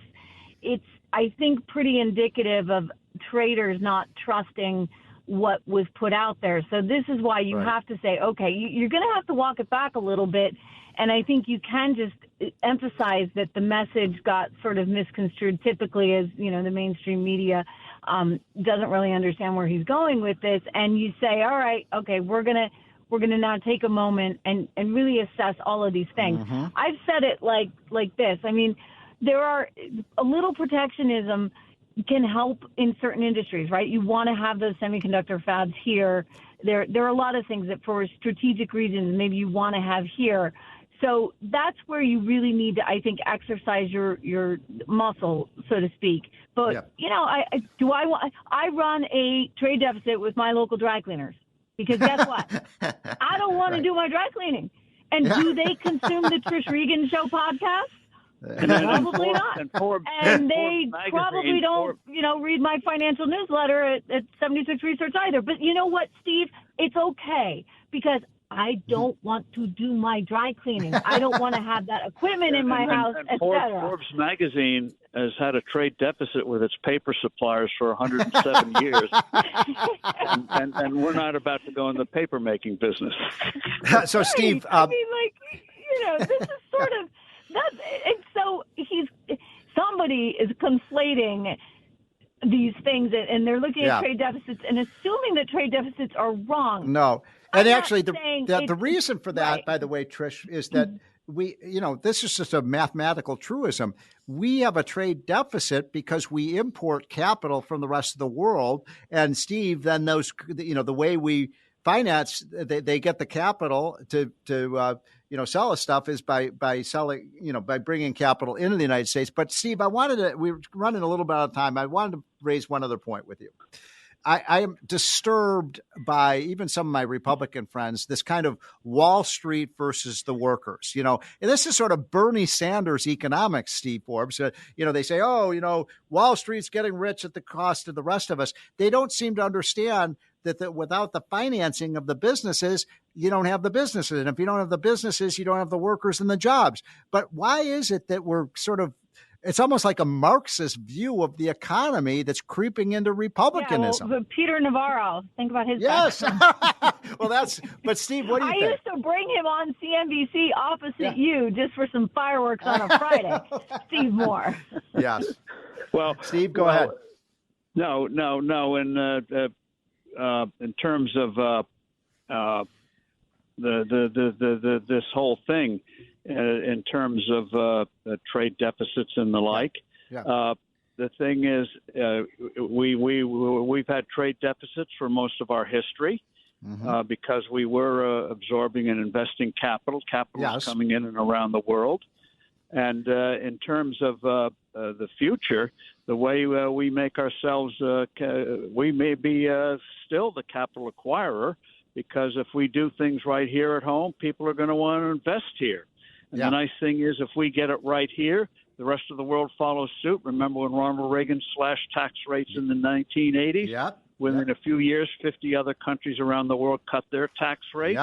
it's, I think, pretty indicative of traders not trusting what was put out there. So this is why you have to say, okay, you're going to have to walk it back a little bit. And I think you can just emphasize that the message got sort of misconstrued, typically, as, the mainstream media doesn't really understand where he's going with this. And you say, all right, okay, we're going to now take a moment and really assess all of these things. I've said it like this. I mean, there are a little protectionism can help in certain industries, right? You want to have those semiconductor fabs here. There are a lot of things that for strategic reasons maybe you want to have here. So that's where you really need to, I think, exercise your muscle, so to speak. But, I run a trade deficit with my local dry cleaners, because guess what? I don't want to do my dry cleaning. And do they consume the Trish Regan Show podcast? Probably not. And they probably don't, read my financial newsletter at 76 Research either. But you know what, Steve? It's okay, because I don't want to do my dry cleaning. I don't want to have that equipment in my house, etc. Forbes magazine has had a trade deficit with its paper suppliers for 107 years, and we're not about to go in the paper making business. So, Steve, I mean, this is sort of that. And so somebody is conflating these things, and they're looking at trade deficits and assuming that trade deficits are wrong. No. And actually, the reason for that, by the way, Trish, is that this is just a mathematical truism. We have a trade deficit because we import capital from the rest of the world. And Steve, then the way we finance, they get the capital to sell us stuff is by selling, by bringing capital into the United States. But Steve, we're running a little bit out of time. I wanted to raise one other point with you. I am disturbed by even some of my Republican friends, this kind of Wall Street versus the workers, and this is sort of Bernie Sanders economics, Steve Forbes. They say, Wall Street's getting rich at the cost of the rest of us. They don't seem to understand that without the financing of the businesses, you don't have the businesses. And if you don't have the businesses, you don't have the workers and the jobs. But why is it that we're it's almost like a Marxist view of the economy that's creeping into republicanism? Yeah, but Peter Navarro, think about his background. But Steve, what do you think? I used to bring him on CNBC opposite you just for some fireworks on a Friday. Steve Moore. Yes. Well, Steve, go ahead. No. In terms of this whole thing, in terms of trade deficits and the like, the thing is, we've had trade deficits for most of our history because we were absorbing and investing capital. Capital is coming in and around the world. And in terms of the future, the way we make ourselves, we may be still the capital acquirer, because if we do things right here at home, people are going to want to invest here. And the nice thing is, if we get it right here, the rest of the world follows suit. Remember when Ronald Reagan slashed tax rates in the 1980s? Within a few years, 50 other countries around the world cut their tax rates.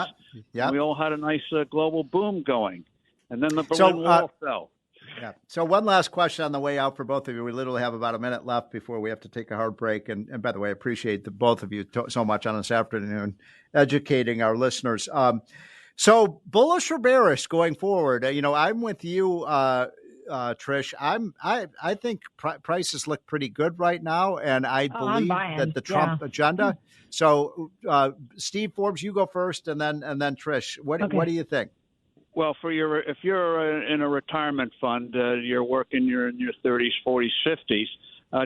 And we all had a nice global boom going. And then the Berlin Wall fell. Yeah. So one last question on the way out for both of you. We literally have about a minute left before we have to take a hard break. And by the way, I appreciate both of you so much on this afternoon educating our listeners. So bullish or bearish going forward? I'm with you, Trish. I think prices look pretty good right now, and I believe that the Trump agenda. So Steve Forbes, you go first, and then Trish. What do you think? Well, if you're in a retirement fund, you're in your 30s, 40s, 50s.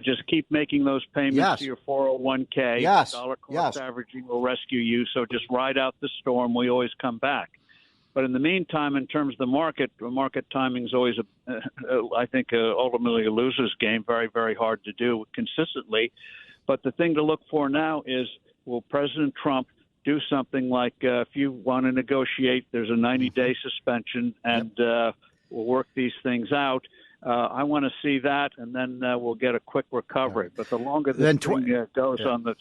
Just keep making those payments to your 401k. Dollar cost averaging will rescue you. So just ride out the storm. We always come back. But in the meantime, in terms of the market timing is always, I think, ultimately a loser's game. Very, very hard to do consistently. But the thing to look for now is, will President Trump do something like, if you want to negotiate, there's a 90-day suspension, and we'll work these things out. I want to see that, and then we'll get a quick recovery. But the longer this thing goes on, the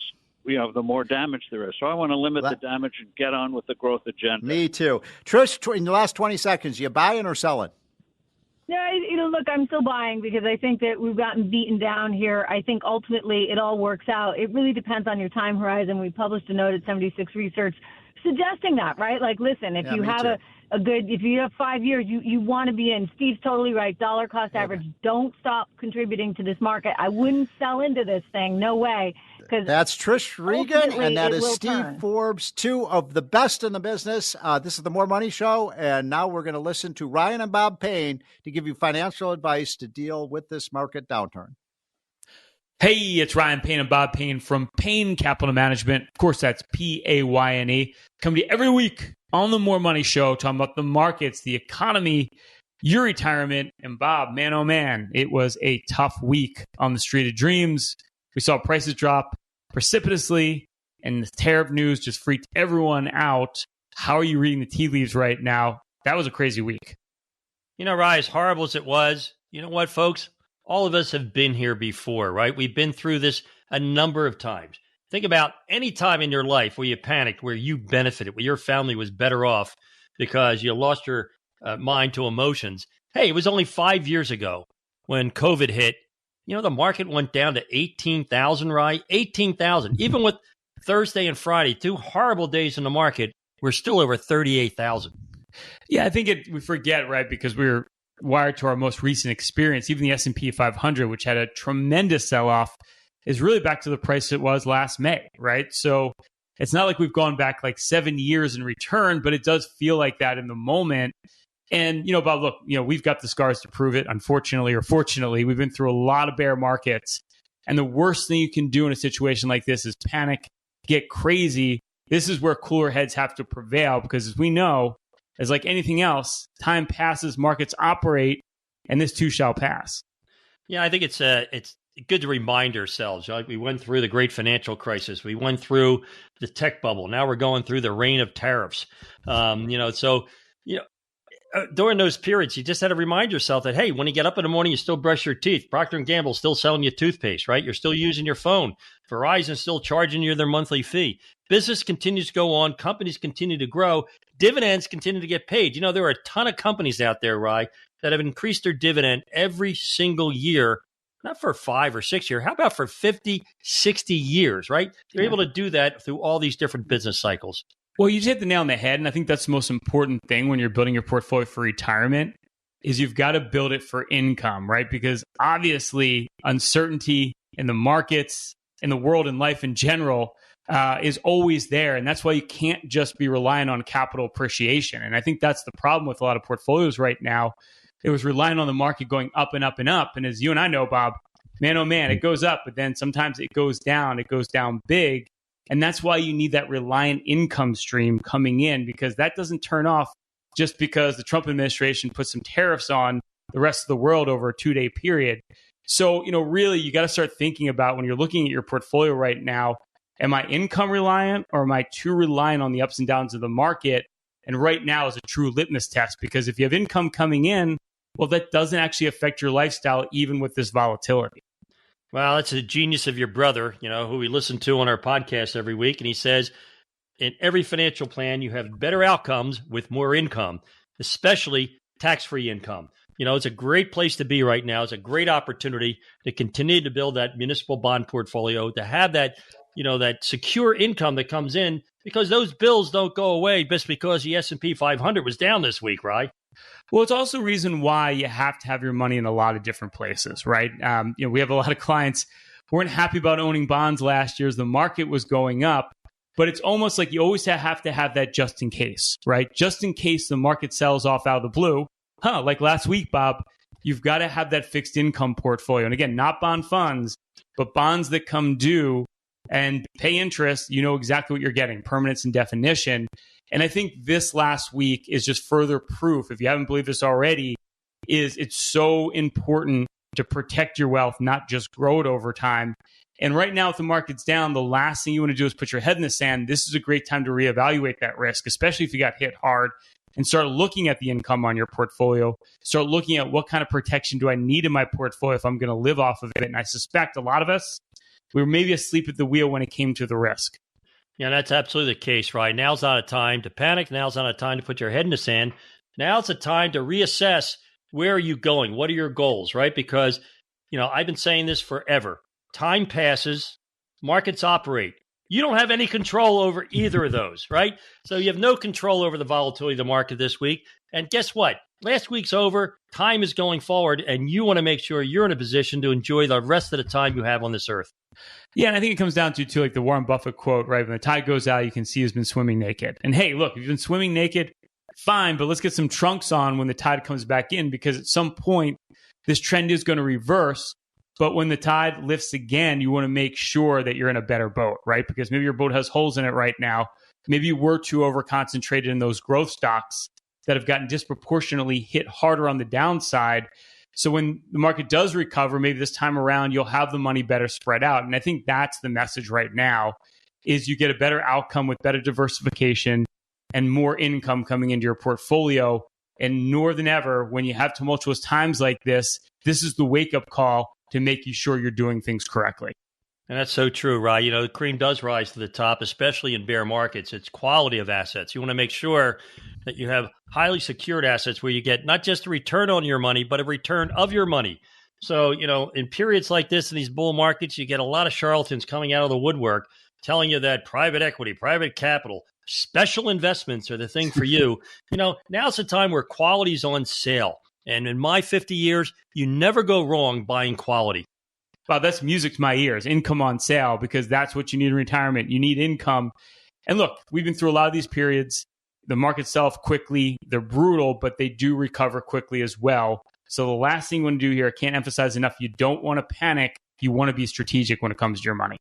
more damage there is. So I want to limit the damage and get on with the growth agenda. Me too. Trish, in the last 20 seconds, you buying or selling? No, look, I'm still buying because I think that we've gotten beaten down here. I think ultimately it all works out. It really depends on your time horizon. We published a note at 76 Research suggesting that, right? Like, listen, if you have if you have 5 years, you want to be in. Steve's totally right. Dollar cost average. Don't stop contributing to this market. I wouldn't sell into this thing. No way. That's Trish Regan, and that is Steve Forbes, two of the best in the business. This is the More Money Show, and now we're going to listen to Ryan and Bob Payne to give you financial advice to deal with this market downturn. Hey, it's Ryan Payne and Bob Payne from Payne Capital Management. Of course, that's Payne. Come to you every week on the More Money Show, talking about the markets, the economy, your retirement. And Bob, man, oh man, it was a tough week on the Street of Dreams. We saw prices drop precipitously, and the tariff news just freaked everyone out. How are you reading the tea leaves right now? That was a crazy week. Ryan, as horrible as it was, you know what, folks? All of us have been here before, right? We've been through this a number of times. Think about any time in your life where you panicked, where you benefited, where your family was better off because you lost your mind to emotions. Hey, it was only 5 years ago when COVID hit. You know, the market went down to 18,000, right? 18,000. Even with Thursday and Friday, 2 horrible days in the market, we're still over 38,000. Yeah, I think we forget, right, because we're wired to our most recent experience. Even the S&P 500, which had a tremendous sell-off, is really back to the price it was last May, right? So it's not like we've gone back like 7 years in return, but it does feel like that in the moment. And, you know, Bob, look, you know, we've got the scars to prove it. Unfortunately or fortunately, we've been through a lot of bear markets. And the worst thing you can do in a situation like this is panic, get crazy. This is where cooler heads have to prevail because, as we know, as like anything else, time passes, markets operate, and this too shall pass. Yeah, I think it's good to remind ourselves. Right? We went through the great financial crisis. We went through the tech bubble. Now we're going through the reign of tariffs. During those periods, you just had to remind yourself that, hey, when you get up in the morning, you still brush your teeth. Procter & Gamble's still selling you toothpaste, right? You're still using your phone. Verizon's still charging you their monthly fee. Business continues to go on. Companies continue to grow. Dividends continue to get paid. You know, there are a ton of companies out there, Rye, that have increased their dividend every single year, not for 5 or 6 years. How about for 50, 60 years, right? They're able to do that through all these different business cycles. Well, you just hit the nail on the head, and I think that's the most important thing when you're building your portfolio for retirement is you've got to build it for income, right? Because obviously uncertainty in the markets, in the world, and life in general is always there. And that's why you can't just be relying on capital appreciation. And I think that's the problem with a lot of portfolios right now. It was relying on the market going up and up and up. And as you and I know, Bob, man, oh man, it goes up, but then sometimes it goes down big. And that's why you need that reliant income stream coming in, because that doesn't turn off just because the Trump administration put some tariffs on the rest of the world over a 2-day period. So, you know, really, you got to start thinking about when you're looking at your portfolio right now, am I income reliant or am I too reliant on the ups and downs of the market? And right now is a true litmus test, because if you have income coming in, well, that doesn't actually affect your lifestyle, even with this volatility. Well, that's a genius of your brother, you know, who we listen to on our podcast every week. And he says, in every financial plan, you have better outcomes with more income, especially tax-free income. You know, it's a great place to be right now. It's a great opportunity to continue to build that municipal bond portfolio, to have that, you know, that secure income that comes in, because those bills don't go away just because the S&P 500 was down this week, right? Well, it's also a reason why you have to have your money in a lot of different places, right? You know, we have a lot of clients who weren't happy about owning bonds last year as the market was going up, but it's almost like you always have to have that just in case, right? Just in case the market sells off out of the blue. Like last week, Bob, you've got to have that fixed income portfolio. And again, not bond funds, but bonds that come due and pay interest. You know exactly what you're getting, permanence and definition. And I think this last week is just further proof, if you haven't believed this already, is it's so important to protect your wealth, not just grow it over time. And right now, if the market's down, the last thing you want to do is put your head in the sand. This is a great time to reevaluate that risk, especially if you got hit hard, and start looking at the income on your portfolio. Start looking at what kind of protection do I need in my portfolio if I'm going to live off of it. And I suspect a lot of us, we were maybe asleep at the wheel when it came to the risk. Yeah, that's absolutely the case, right? Now's not a time to panic. Now's not a time to put your head in the sand. Now's a time to reassess, where are you going? What are your goals, right? Because, you know, I've been saying this forever. Time passes, markets operate. You don't have any control over either of those, right? So you have no control over the volatility of the market this week. And guess what? Last week's over. Time is going forward, and you want to make sure you're in a position to enjoy the rest of the time you have on this earth. Yeah, and I think it comes down to like the Warren Buffett quote, right? When the tide goes out, you can see who's been swimming naked. And hey, look, if you've been swimming naked, fine, but let's get some trunks on when the tide comes back in, because at some point, this trend is going to reverse. But when the tide lifts again, you want to make sure that you're in a better boat, right? Because maybe your boat has holes in it right now. Maybe you were too over-concentrated in those growth stocks that have gotten disproportionately hit harder on the downside. So when the market does recover, maybe this time around, you'll have the money better spread out. And I think that's the message right now, is you get a better outcome with better diversification and more income coming into your portfolio. And more than ever, when you have tumultuous times like this is the wake-up call to make you sure you're doing things correctly. And that's so true, right? The cream does rise to the top, especially in bear markets. It's quality of assets. You want to make sure that you have highly secured assets where you get not just a return on your money, but a return of your money. So, in periods like this, in these bull markets, you get a lot of charlatans coming out of the woodwork telling you that private equity, private capital, special investments are the thing for you. Now's the time where quality's on sale. And in my 50 years, you never go wrong buying quality. Wow, that's music to my ears. Income on sale, because that's what you need in retirement. You need income. And look, we've been through a lot of these periods. The markets sell off quickly. They're brutal, but they do recover quickly as well. So the last thing you want to do here, I can't emphasize enough, you don't want to panic. You want to be strategic when it comes to your money.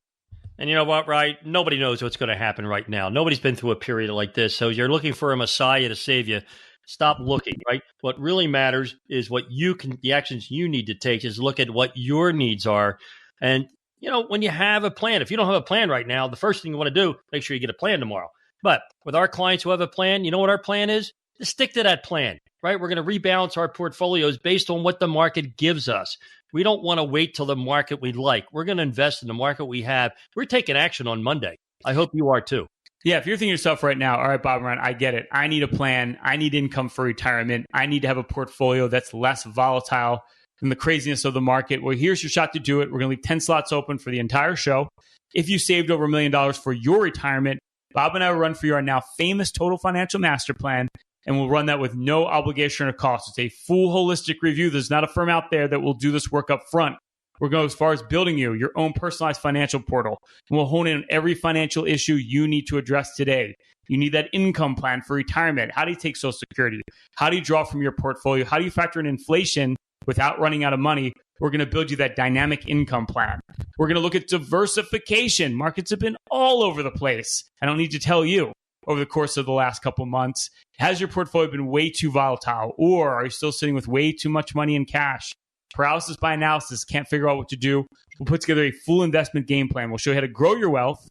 And you know what, right? Nobody knows what's going to happen right now. Nobody's been through a period like this. So you're looking for a messiah to save you. Stop looking, right? What really matters is the actions you need to take is look at what your needs are. And, when you have a plan, if you don't have a plan right now, the first thing you want to do, make sure you get a plan tomorrow. But with our clients who have a plan, you know what our plan is? To stick to that plan, right? We're going to rebalance our portfolios based on what the market gives us. We don't want to wait till the market we like. We're going to invest in the market we have. We're taking action on Monday. I hope you are too. Yeah, if you're thinking to yourself right now, all right, Bob and Ryan, I get it. I need a plan. I need income for retirement. I need to have a portfolio that's less volatile than the craziness of the market. Well, here's your shot to do it. We're going to leave 10 slots open for the entire show. If you saved over $1 million for your retirement, Bob and I will run for your now famous Total Financial Master Plan, and we'll run that with no obligation or cost. It's a full holistic review. There's not a firm out there that will do this work up front. We're going as far as building you your own personalized financial portal. And we'll hone in on every financial issue you need to address today. You need that income plan for retirement. How do you take Social Security? How do you draw from your portfolio? How do you factor in inflation without running out of money? We're going to build you that dynamic income plan. We're going to look at diversification. Markets have been all over the place. I don't need to tell you. Over the course of the last couple months, has your portfolio been way too volatile, or are you still sitting with way too much money in cash? Paralysis by analysis, can't figure out what to do. We'll put together a full investment game plan. We'll show you how to grow your wealth,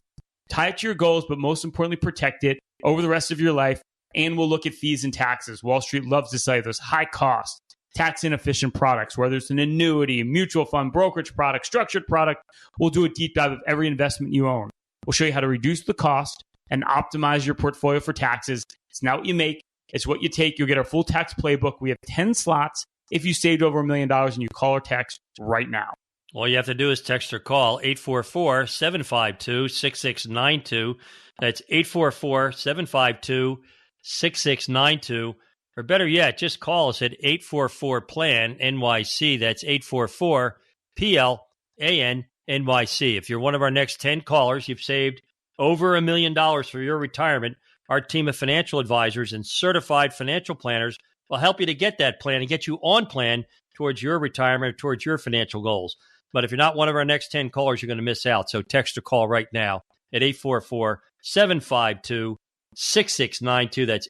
tie it to your goals, but most importantly, protect it over the rest of your life. And we'll look at fees and taxes. Wall Street loves to say those high cost, tax inefficient products, whether it's an annuity, mutual fund, brokerage product, structured product. We'll do a deep dive of every investment you own. We'll show you how to reduce the cost and optimize your portfolio for taxes. It's not what you make, it's what you take. You'll get our full tax playbook. We have 10 slots if you saved over $1 million and you call or text right now. All you have to do is text or call 844-752-6692. That's 844-752-6692. Or better yet, just call us at 844-PLAN-NYC. That's 844-PLAN-NYC. If you're one of our next 10 callers, you've saved over $1 million for your retirement. Our team of financial advisors and certified financial planners will help you to get that plan and get you on plan towards your retirement, towards your financial goals. But if you're not one of our next 10 callers, you're going to miss out. So text or call right now at 844-752-6692. That's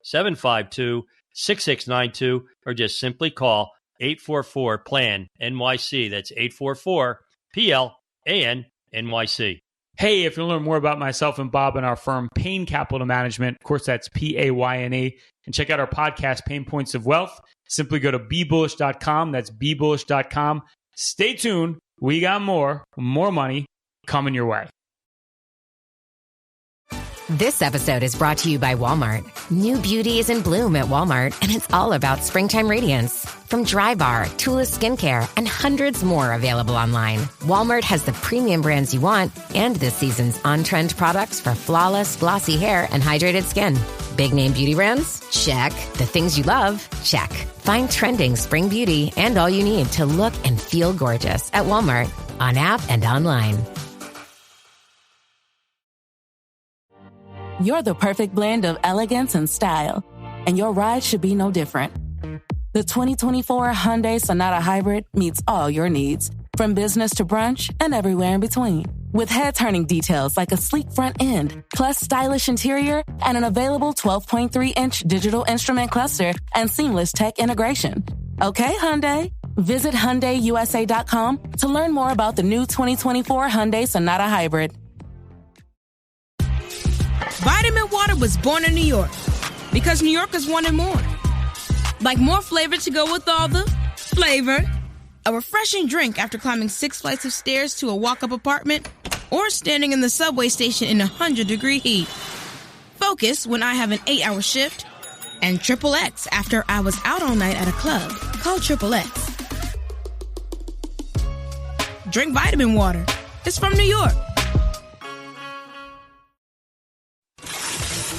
844-752-6692. Or just simply call 844-PLAN-NYC. That's 844-PLAN-NYC. Hey, if you want to learn more about myself and Bob and our firm, Payne Capital Management, of course, that's Payne, and check out our podcast, Pain Points of Wealth. Simply go to BeBullish.com. That's BeBullish.com. Stay tuned. We got more money coming your way. This episode is brought to you by Walmart. New beauty is in bloom at Walmart, and it's all about springtime radiance. From Drybar, Tula Skincare, and hundreds more available online, Walmart has the premium brands you want and this season's on-trend products for flawless, glossy hair and hydrated skin. Big name beauty brands? Check. The things you love? Check. Find trending spring beauty and all you need to look and feel gorgeous at Walmart, on app and online. You're the perfect blend of elegance and style, and your ride should be no different. The 2024 Hyundai Sonata Hybrid meets all your needs, from business to brunch and everywhere in between. With head-turning details like a sleek front end, plus stylish interior, and an available 12.3-inch digital instrument cluster and seamless tech integration. Okay, Hyundai. Visit HyundaiUSA.com to learn more about the new 2024 Hyundai Sonata Hybrid. Vitamin Water was born in New York because New Yorkers wanted more. Like more flavor to go with all the flavor. a refreshing drink after climbing 6 flights of stairs to a walk-up apartment, or standing in the subway station in 100-degree heat. Focus when I have an 8-hour shift, and XXX after I was out all night at a club. Call XXX. Drink vitamin water. It's from New York.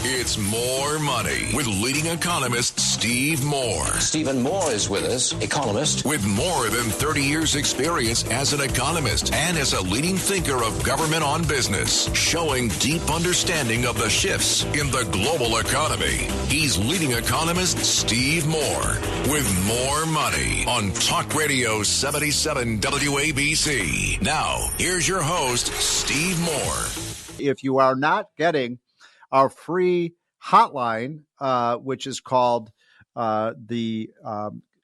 It's More Money with leading economist Steve Moore. Stephen Moore is with us, economist. With more than 30 years experience as an economist and as a leading thinker of government on business, showing deep understanding of the shifts in the global economy. He's leading economist Steve Moore with More Money on Talk Radio 77 WABC. Now, here's your host, Steve Moore. If you are not getting our free hotline, which is called the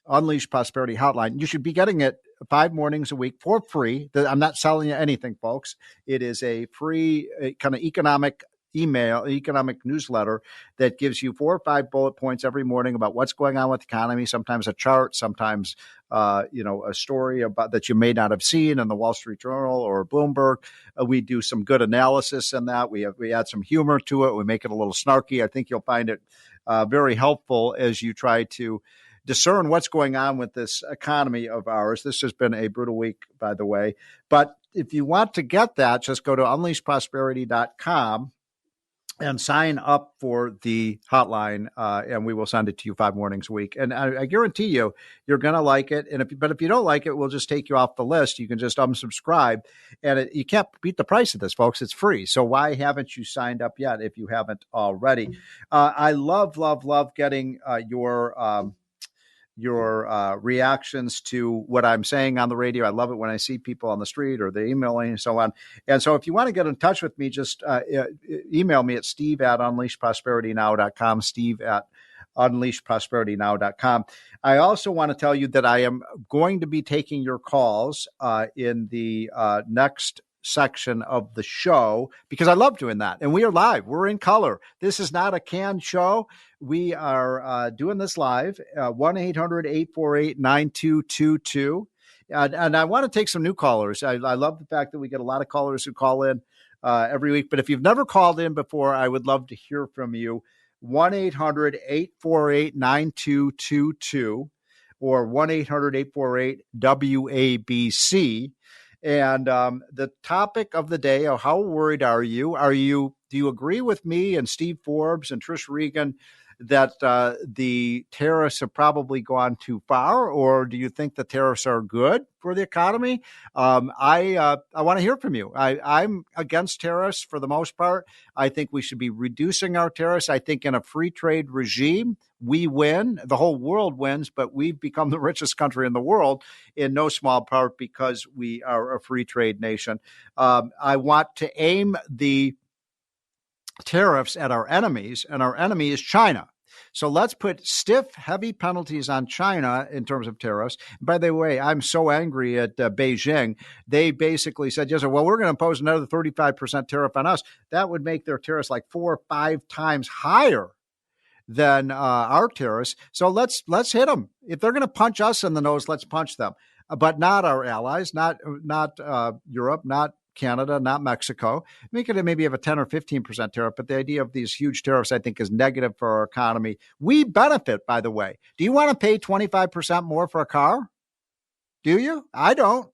Unleash Prosperity Hotline, you should be getting it 5 mornings a week for free. I'm not selling you anything, folks. It is a free kind of economic newsletter that gives you 4 or 5 bullet points every morning about what's going on with the economy, sometimes a chart, sometimes a story about that you may not have seen in the Wall Street Journal or Bloomberg. We do some good analysis in that. We add some humor to it. We make it a little snarky. I think you'll find it very helpful as you try to discern what's going on with this economy of ours. This has been a brutal week, by the way. But if you want to get that, just go to unleashprosperity.com and sign up for the hotline, and we will send it to you 5 mornings a week. And I guarantee you're going to like it. But if you don't like it, we'll just take you off the list. You can just unsubscribe. And you can't beat the price of this, folks. It's free. So why haven't you signed up yet if you haven't already? I love getting your reactions to what I'm saying on the radio. I love it when I see people on the street or they email me and so on. And so if you want to get in touch with me, just email me at steve@unleashprosperitynow.com, steve@unleashprosperitynow.com. I also want to tell you that I am going to be taking your calls in the next section of the show, because I love doing that. And we are live. We're in color. This is not a canned show. We are doing this live, 1-800-848-9222. And I want to take some new callers. I love the fact that we get a lot of callers who call in every week. But if you've never called in before, I would love to hear from you. 1-800-848-9222 or 1-800-848-WABC. And the topic of the day, how worried are you? Do you agree with me and Steve Forbes and Trish Regan that the tariffs have probably gone too far, or do you think the tariffs are good for the economy? I want to hear from you. I'm against tariffs for the most part. I think we should be reducing our tariffs. I think in a free trade regime, we win. The whole world wins, but we've become the richest country in the world in no small part because we are a free trade nation. I want to aim the tariffs at our enemies, and our enemy is China. So let's put stiff, heavy penalties on China in terms of tariffs. By the way, I'm so angry at Beijing. They basically said, yes, well, we're going to impose another 35% tariff on us. That would make their tariffs like 4 or 5 times higher than our tariffs. So let's hit them. If they're going to punch us in the nose, let's punch them, but not our allies, not Europe, not Canada, not Mexico. We could maybe have a 10 or 15% tariff, but the idea of these huge tariffs, I think, is negative for our economy. We benefit, by the way. Do you want to pay 25% more for a car? Do you? I don't.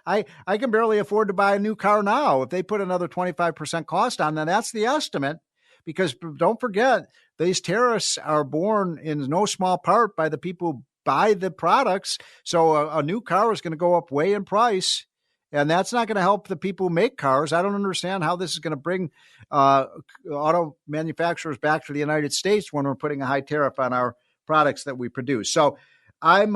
I can barely afford to buy a new car now. If they put another 25% cost on, then that's the estimate. Because don't forget, these tariffs are borne in no small part by the people who buy the products. So a new car is going to go up way in price. And that's not going to help the people who make cars. I don't understand how this is going to bring auto manufacturers back to the United States when we're putting a high tariff on our products that we produce. So I'm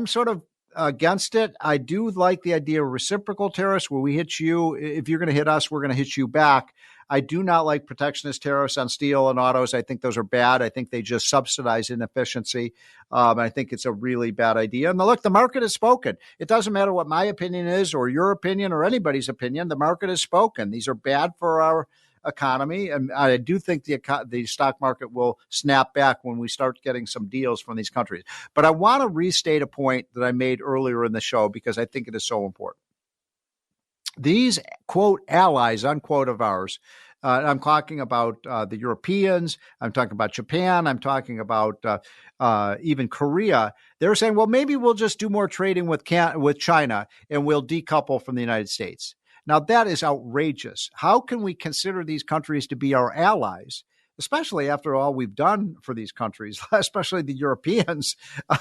sort of against it. I do like the idea of reciprocal tariffs where we hit you. If you're going to hit us, we're going to hit you back. I do not like protectionist tariffs on steel and autos. I think those are bad. I think they just subsidize inefficiency. I think it's a really bad idea. And look, the market has spoken. It doesn't matter what my opinion is or your opinion or anybody's opinion. The market has spoken. These are bad for economy, and I do think the stock market will snap back when we start getting some deals from these countries. But I want to restate a point that I made earlier in the show because I think it is so important. These, quote, allies, unquote, of ours, I'm talking about the Europeans, I'm talking about Japan, I'm talking about even Korea. They're saying, well, maybe we'll just do more trading with China and we'll decouple from the United States. Now, that is outrageous. How can we consider these countries to be our allies, especially after all we've done for these countries, especially the Europeans?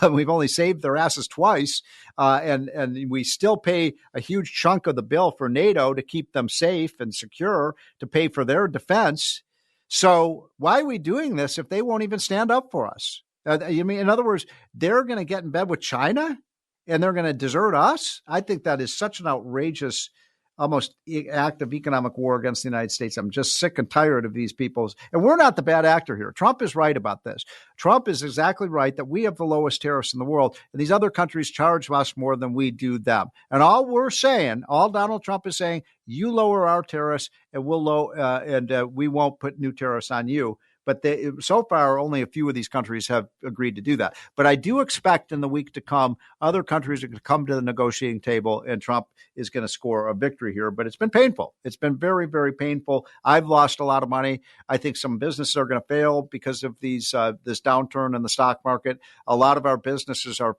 We've only saved their asses twice, and we still pay a huge chunk of the bill for NATO to keep them safe and secure, to pay for their defense. So why are we doing this if they won't even stand up for us? You mean, in other words, they're going to get in bed with China and they're going to desert us? I think that is such an outrageous almost act of economic war against the United States. I'm just sick and tired of these people. And we're not the bad actor here. Trump is right about this. Trump is exactly right that we have the lowest tariffs in the world, and these other countries charge us more than we do them. And all we're saying, all Donald Trump is saying, you lower our tariffs and we won't put new tariffs on you. But so far, only a few of these countries have agreed to do that. But I do expect in the week to come, other countries are going to come to the negotiating table and Trump is going to score a victory here. But it's been painful. It's been very, very painful. I've lost a lot of money. I think some businesses are going to fail because of this downturn in the stock market. A lot of our businesses are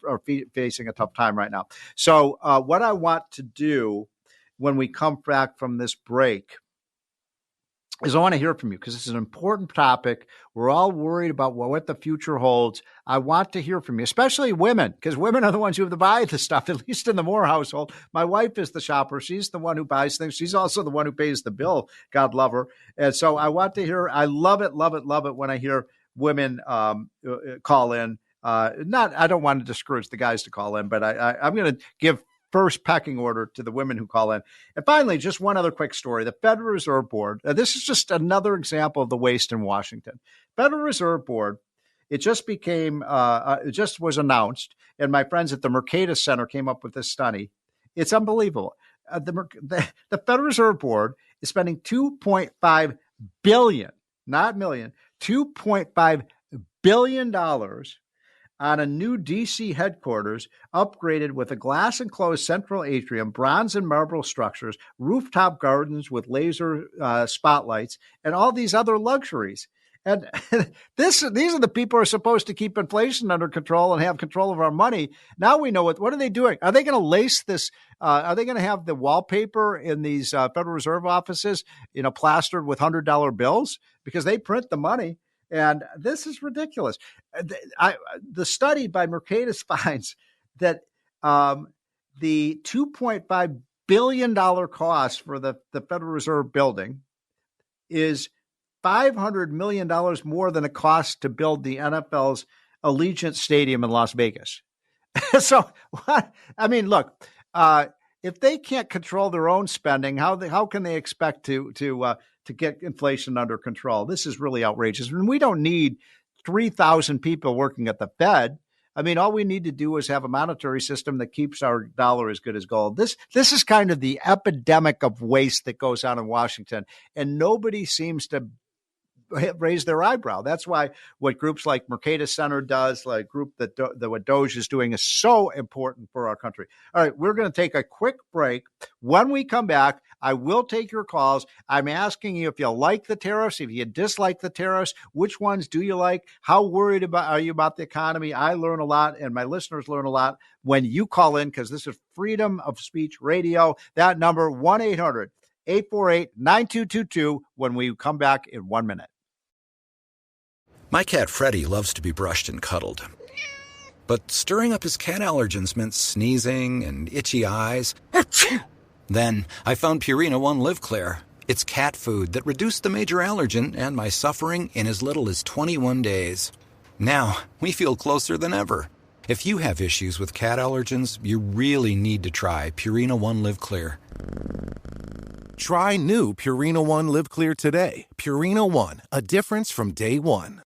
facing a tough time right now. So what I want to do when we come back from this break is I want to hear from you because this is an important topic. We're all worried about what the future holds. I want to hear from you, especially women, because women are the ones who have to buy the stuff, at least in the Moore household. My wife is the shopper. She's the one who buys things. She's also the one who pays the bill. God love her. And so I want to hear, I love it when I hear women call in. I don't want to discourage the guys to call in, but I'm going to give first pecking order to the women who call in. And finally, just one other quick story. The Federal Reserve Board, this is just another example of the waste in Washington. Federal Reserve Board, it just was announced, and my friends at the Mercatus Center came up with this study. It's unbelievable. The Federal Reserve Board is spending $2.5 billion, not million, $2.5 billion on a new D.C. headquarters upgraded with a glass-enclosed central atrium, bronze and marble structures, rooftop gardens with laser spotlights, and all these other luxuries. And these are the people who are supposed to keep inflation under control and have control of our money. Now we know what are they doing? Are they going to lace this? Are they going to have the wallpaper in these Federal Reserve offices, plastered with $100 bills because they print the money? And this is ridiculous. The study by Mercatus finds that the $2.5 billion cost for the Federal Reserve building is $500 million more than it costs to build the NFL's Allegiant Stadium in Las Vegas. So, look, if they can't control their own spending, how can they expect to get inflation under control? This is really outrageous. And we don't need 3,000 people working at the Fed. All we need to do is have a monetary system that keeps our dollar as good as gold. This is kind of the epidemic of waste that goes on in Washington, and nobody seems to raise their eyebrow. That's why what groups like Mercatus Center does, like group that what Doge is doing, is so important for our country. All right, we're going to take a quick break. When we come back, I will take your calls. I'm asking you if you like the tariffs, if you dislike the tariffs, which ones do you like? How worried are you about the economy? I learn a lot, and my listeners learn a lot when you call in, because this is Freedom of Speech Radio. That number, 1-800-848-9222, when we come back in 1 minute. My cat Freddie loves to be brushed and cuddled. But stirring up his cat allergens meant sneezing and itchy eyes. Then I found Purina One Live Clear. It's cat food that reduced the major allergen and my suffering in as little as 21 days. Now, we feel closer than ever. If you have issues with cat allergens, you really need to try Purina One Live Clear. Try new Purina One Live Clear today. Purina One, a difference from day one.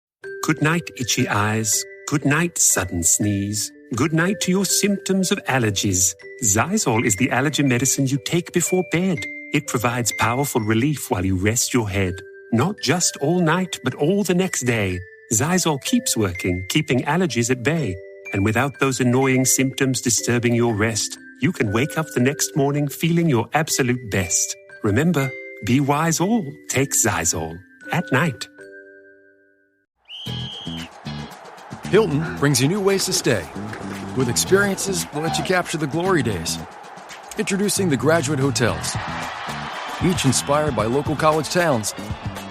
Good night, itchy eyes. Good night, sudden sneeze. Good night to your symptoms of allergies. Xyzal is the allergy medicine you take before bed. It provides powerful relief while you rest your head. Not just all night, but all the next day. Xyzal keeps working, keeping allergies at bay. And without those annoying symptoms disturbing your rest, you can wake up the next morning feeling your absolute best. Remember, be wise all. Take Xyzal. At night. Hilton brings you new ways to stay. With experiences that let you capture the glory days. Introducing the Graduate Hotels. Each inspired by local college towns,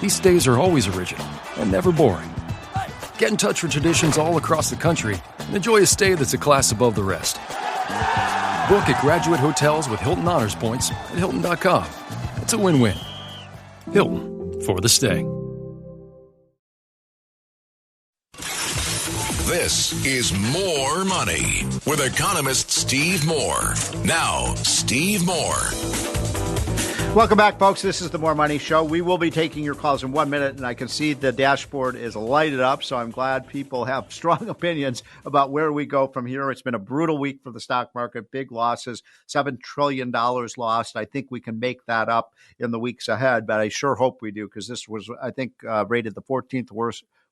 these stays are always original and never boring. Get in touch with traditions all across the country and enjoy a stay that's a class above the rest. Book at Graduate Hotels with Hilton Honors Points at Hilton.com. It's a win-win. Hilton, for the stay. This is More Money with economist Steve Moore. Now, Steve Moore. Welcome back, folks. This is the More Money Show. We will be taking your calls in 1 minute, and I can see the dashboard is lighted up, so I'm glad people have strong opinions about where we go from here. It's been a brutal week for the stock market, big losses, $7 trillion lost. I think we can make that up in the weeks ahead, but I sure hope we do, because this was, I think, rated the 14th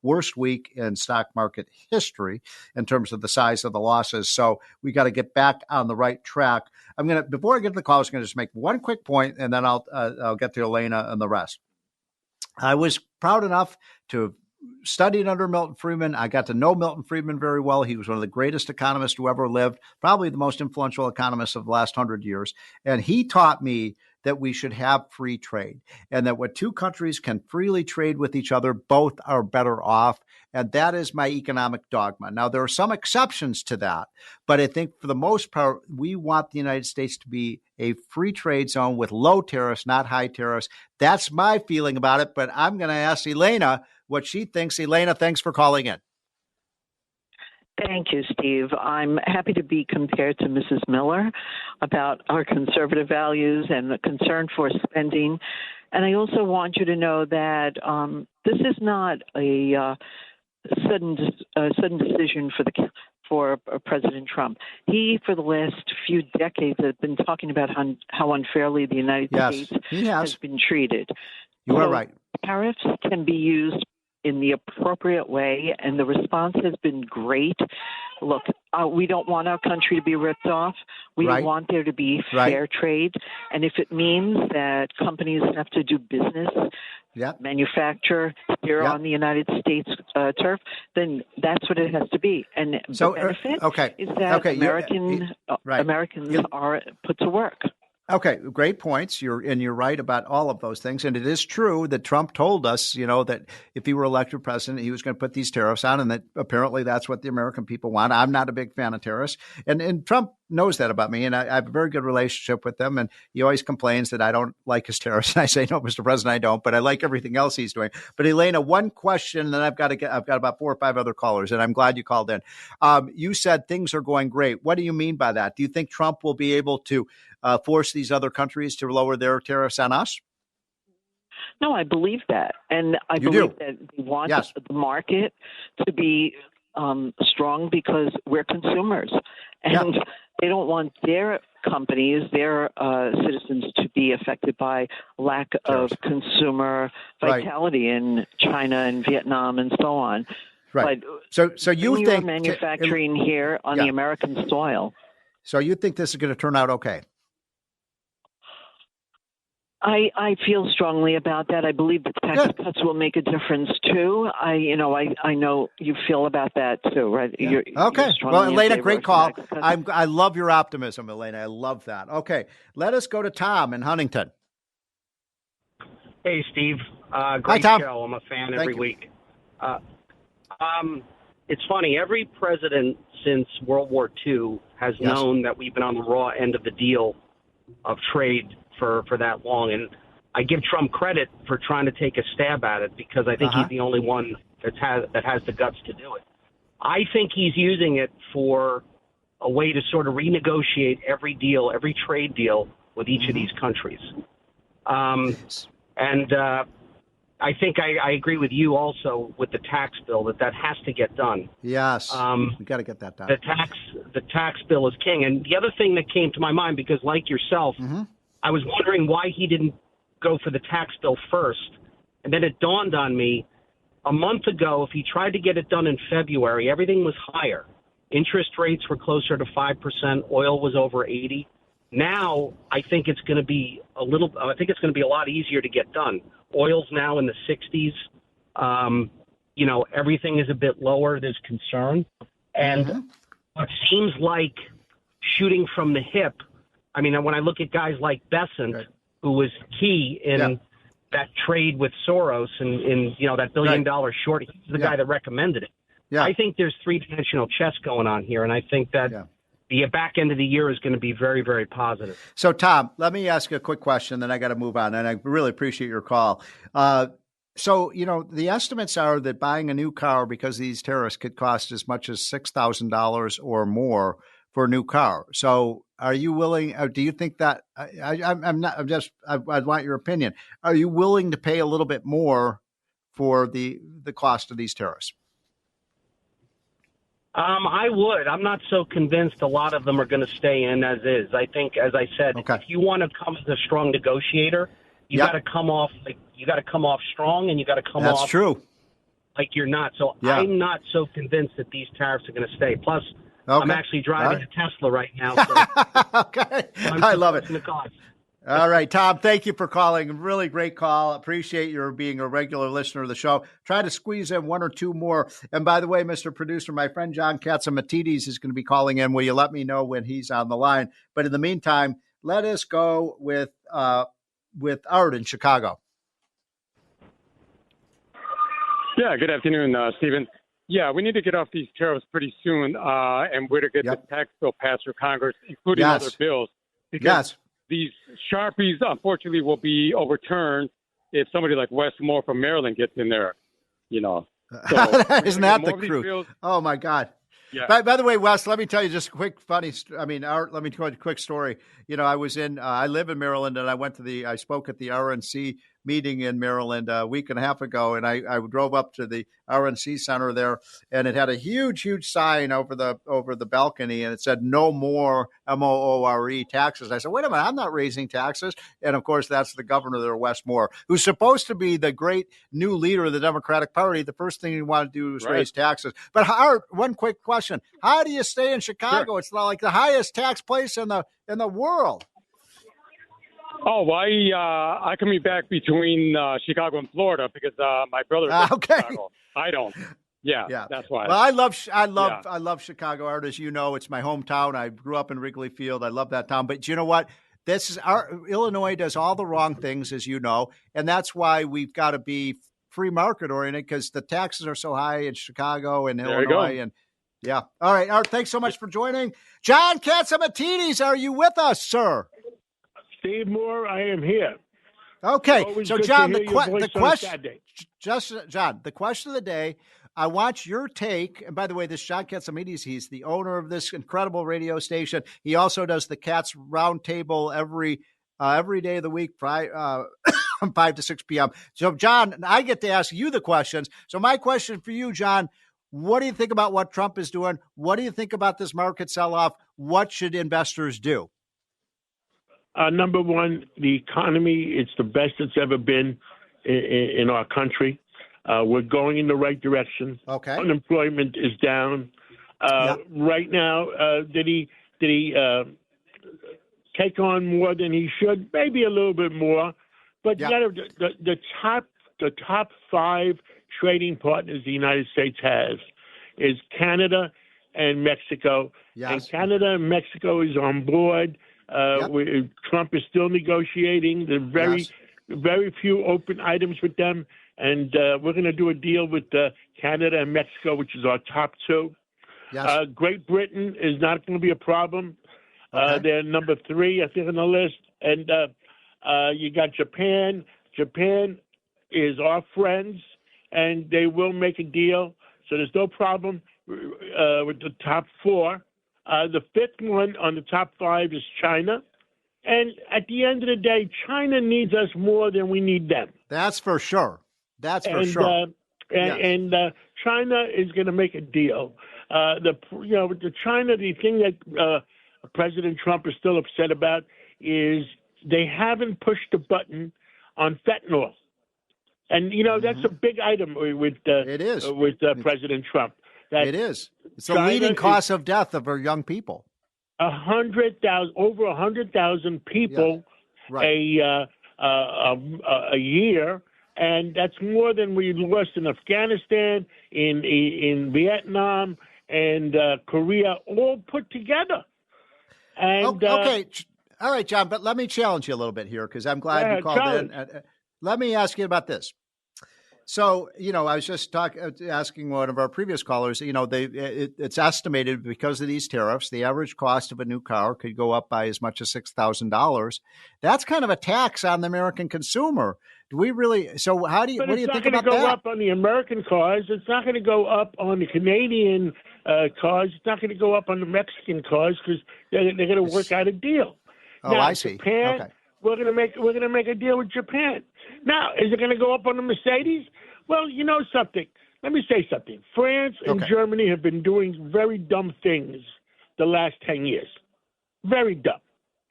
worst week in stock market history in terms of the size of the losses. So we got to get back on the right track. Before I get to the call, I was going to just make one quick point, and then I'll get to Elena and the rest. I was proud enough to have studied under Milton Friedman. I got to know Milton Friedman very well. He was one of the greatest economists who ever lived, probably the most influential economist of the last 100 years. And he taught me that we should have free trade, and that when two countries can freely trade with each other, both are better off. And that is my economic dogma. Now, there are some exceptions to that, but I think for the most part, we want the United States to be a free trade zone with low tariffs, not high tariffs. That's my feeling about it, but I'm going to ask Elena what she thinks. Elena, thanks for calling in. Thank you, Steve. I'm happy to be compared to Mrs. Miller about our conservative values and the concern for spending. And I also want you to know that this is not a sudden decision for President Trump. He, for the last few decades, has been talking about how unfairly the United States has been treated. You are right. Tariffs can be used in the appropriate way, and the response has been great. Look, we don't want our country to be ripped off. We want there to be fair trade. And if it means that companies have to do business, manufacture here on the United States turf, then that's what it has to be. And the benefit is that Americans are put to work. Okay, great points. You're right about all of those things. And it is true that Trump told us, that if he were elected president, he was going to put these tariffs on, and that apparently that's what the American people want. I'm not a big fan of tariffs. And Trump knows that about me, and I have a very good relationship with him. And he always complains that I don't like his tariffs. And I say, no, Mr. President, I don't, but I like everything else he's doing. But Elena, one question, and then I've got about 4 or 5 other callers, and I'm glad you called in. You said things are going great. What do you mean by that? Do you think Trump will be able to force these other countries to lower their tariffs on us? No, I believe that. And I believe that they want the market to be strong because we're consumers. And they don't want their companies, their citizens to be affected by lack of consumer vitality in China and Vietnam and so on. Right. But so you think manufacturing here on the American soil. So you think this is going to turn out okay? I feel strongly about that. I believe that tax cuts will make a difference too. I know you feel about that too, right? Yeah. Well, Elena, great call. I love your optimism, Elena. I love that. Okay, let us go to Tom in Huntington. Hey, Steve. Great Hi, Tom. show. I'm a fan every week. It's funny. Every president since World War II has known that we've been on the raw end of the deal of trade for that long, and I give Trump credit for trying to take a stab at it because I think he's the only one that has the guts to do it. I think he's using it for a way to sort of renegotiate every deal, every trade deal with each of these countries. And I think I agree with you also with the tax bill that has to get done. Yes, we got to get that done. The tax bill is king. And the other thing that came to my mind, because like yourself, I was wondering why he didn't go for the tax bill first. And then it dawned on me, a month ago, if he tried to get it done in February, everything was higher. Interest rates were closer to 5%. Oil was over 80. Now, I think it's going to be a lot easier to get done. Oil's now in the 60s. Everything is a bit lower. There's concern. And it seems like shooting from the hip. I mean, when I look at guys like Bessent, who was key in that trade with Soros and that $1 billion short, he's the guy that recommended it. Yeah. I think there's three-dimensional chess going on here, and I think that the back end of the year is going to be very, very positive. So, Tom, let me ask you a quick question, then I got to move on, and I really appreciate your call. So, the estimates are that buying a new car because of these tariffs could cost as much as $6,000 or more for a new car. So are you willing, do you think that, I want your opinion. Are you willing to pay a little bit more for the cost of these tariffs? I would. I'm not so convinced a lot of them are going to stay in as is. I think, as I said, if you want to come as a strong negotiator, you got to come off strong, and you got to come off. That's true. Like you're not. So I'm not so convinced that these tariffs are going to stay. Plus, I'm actually driving a Tesla right now. So okay. I love it. All right, Tom, thank you for calling. Really great call. Appreciate your being a regular listener of the show. Try to squeeze in one or two more. And by the way, Mr. Producer, my friend John Catsimatidis is going to be calling in. Will you let me know when he's on the line? But in the meantime, let us go with Art in Chicago. Yeah, good afternoon, Stephen. Yeah, we need to get off these tariffs pretty soon, and we're to get the tax bill passed through Congress, including other bills. Because these Sharpies, unfortunately, will be overturned if somebody like Wes Moore from Maryland gets in there, So isn't that the truth? Oh, my God. Yeah. By the way, Wes, let me tell you just a quick Art, let me tell you a quick story. I live in Maryland, and I spoke at the RNC meeting in Maryland a week and a half ago, and I drove up to the RNC Center there, and it had a huge sign over the balcony, and it said "No more MOORE taxes." I said, "Wait a minute, I'm not raising taxes." And of course, that's the governor there, Wes Moore, who's supposed to be the great new leader of the Democratic Party. The first thing you want to do is raise taxes. But Art, one quick question: how do you stay in Chicago? Sure. It's not like the highest tax place in the world. Oh, I commute back between Chicago and Florida because my brother lives in Chicago. I don't. Yeah, that's why. Well, I love Chicago, Art. As you know, it's my hometown. I grew up in Wrigley Field. I love that town. But you know what? Illinois does all the wrong things, as you know, and that's why we've got to be free market oriented because the taxes are so high in Chicago and Illinois. And all right, Art. Thanks so much for joining. John Catsimatidis, are you with us, sir? Steve Moore, I am here. Okay, so John, the question of the day, I want your take. And by the way, this John Catsimatidis, he's the owner of this incredible radio station. He also does the Cats Roundtable every day of the week, from 5 to 6 p.m. So, John, I get to ask you the questions. So my question for you, John, what do you think about what Trump is doing? What do you think about this market sell-off? What should investors do? Number one, the economy, it's the best it's ever been in our country. We're going in the right direction. Okay. Unemployment is down. Right now, did he take on more than he should? Maybe a little bit more. But the top 5 trading partners the United States has is Canada and Mexico. Yes. And Canada and Mexico is on board. Trump is still negotiating. There are very few open items with them, and we're going to do a deal with Canada and Mexico, which is our top 2. Yes. Great Britain is not going to be a problem. They're number 3, I think, on the list. And you got Japan. Japan is our friends, and they will make a deal. So there's no problem with the top 4. The 5th one on the top 5 is China. And at the end of the day, China needs us more than we need them. That's for sure. And China is going to make a deal. With China, the thing that President Trump is still upset about is they haven't pushed the button on fentanyl. And, that's a big item with it is. With President Trump. It is. It's the leading cause of death of our young people. 100,000, over 100,000 people a year, and that's more than we lost in Afghanistan, in Vietnam, and Korea, all put together. And okay, all right, John. But let me challenge you a little bit here because I'm glad you called in. Let me ask you about this. So, I was just asking one of our previous callers, it's estimated because of these tariffs, the average cost of a new car could go up by as much as $6,000. That's kind of a tax on the American consumer. Do we really? So what do you think about that? It's not going to go up on the American cars. It's not going to go up on the Canadian cars. It's not going to go up on the Mexican cars because they're going to work out a deal. Oh, now, I see. Japan, okay. We're going to make a deal with Japan. Now, is it going to go up on the Mercedes? Well, you know something. Let me say something. France and Germany have been doing very dumb things the last 10 years. Very dumb.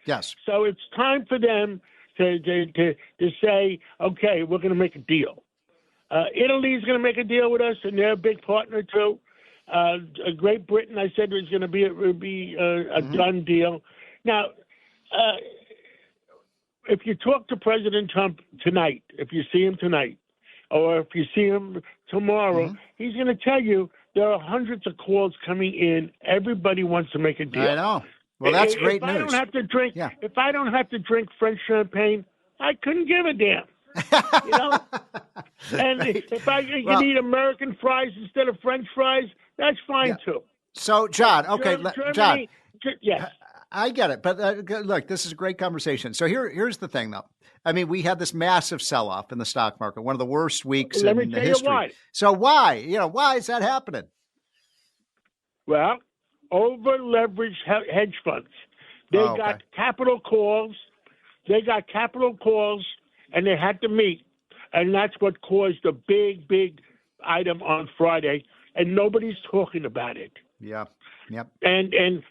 Yes. So it's time for them to say, okay, we're going to make a deal. Italy's going to make a deal with us, and they're a big partner too. Great Britain, I said, was going to be a done deal. Now, if you talk to President Trump tonight, if you see him tonight, or if you see him tomorrow, he's going to tell you there are hundreds of calls coming in. Everybody wants to make a deal. I know. Well, that's great news. If I don't have to drink French champagne, I couldn't give a damn. And if I can eat American fries instead of French fries, that's fine too. So, John, okay, John. Yes. I get it. But look, this is a great conversation. So here's the thing, though. I mean, we had this massive sell-off in the stock market, one of the worst weeks in the history. Why. So why? Why is that happening? Well, over-leveraged hedge funds. They got capital calls. And they had to meet. And that's what caused the big item on Friday. And nobody's talking about it. Yeah. Yep. And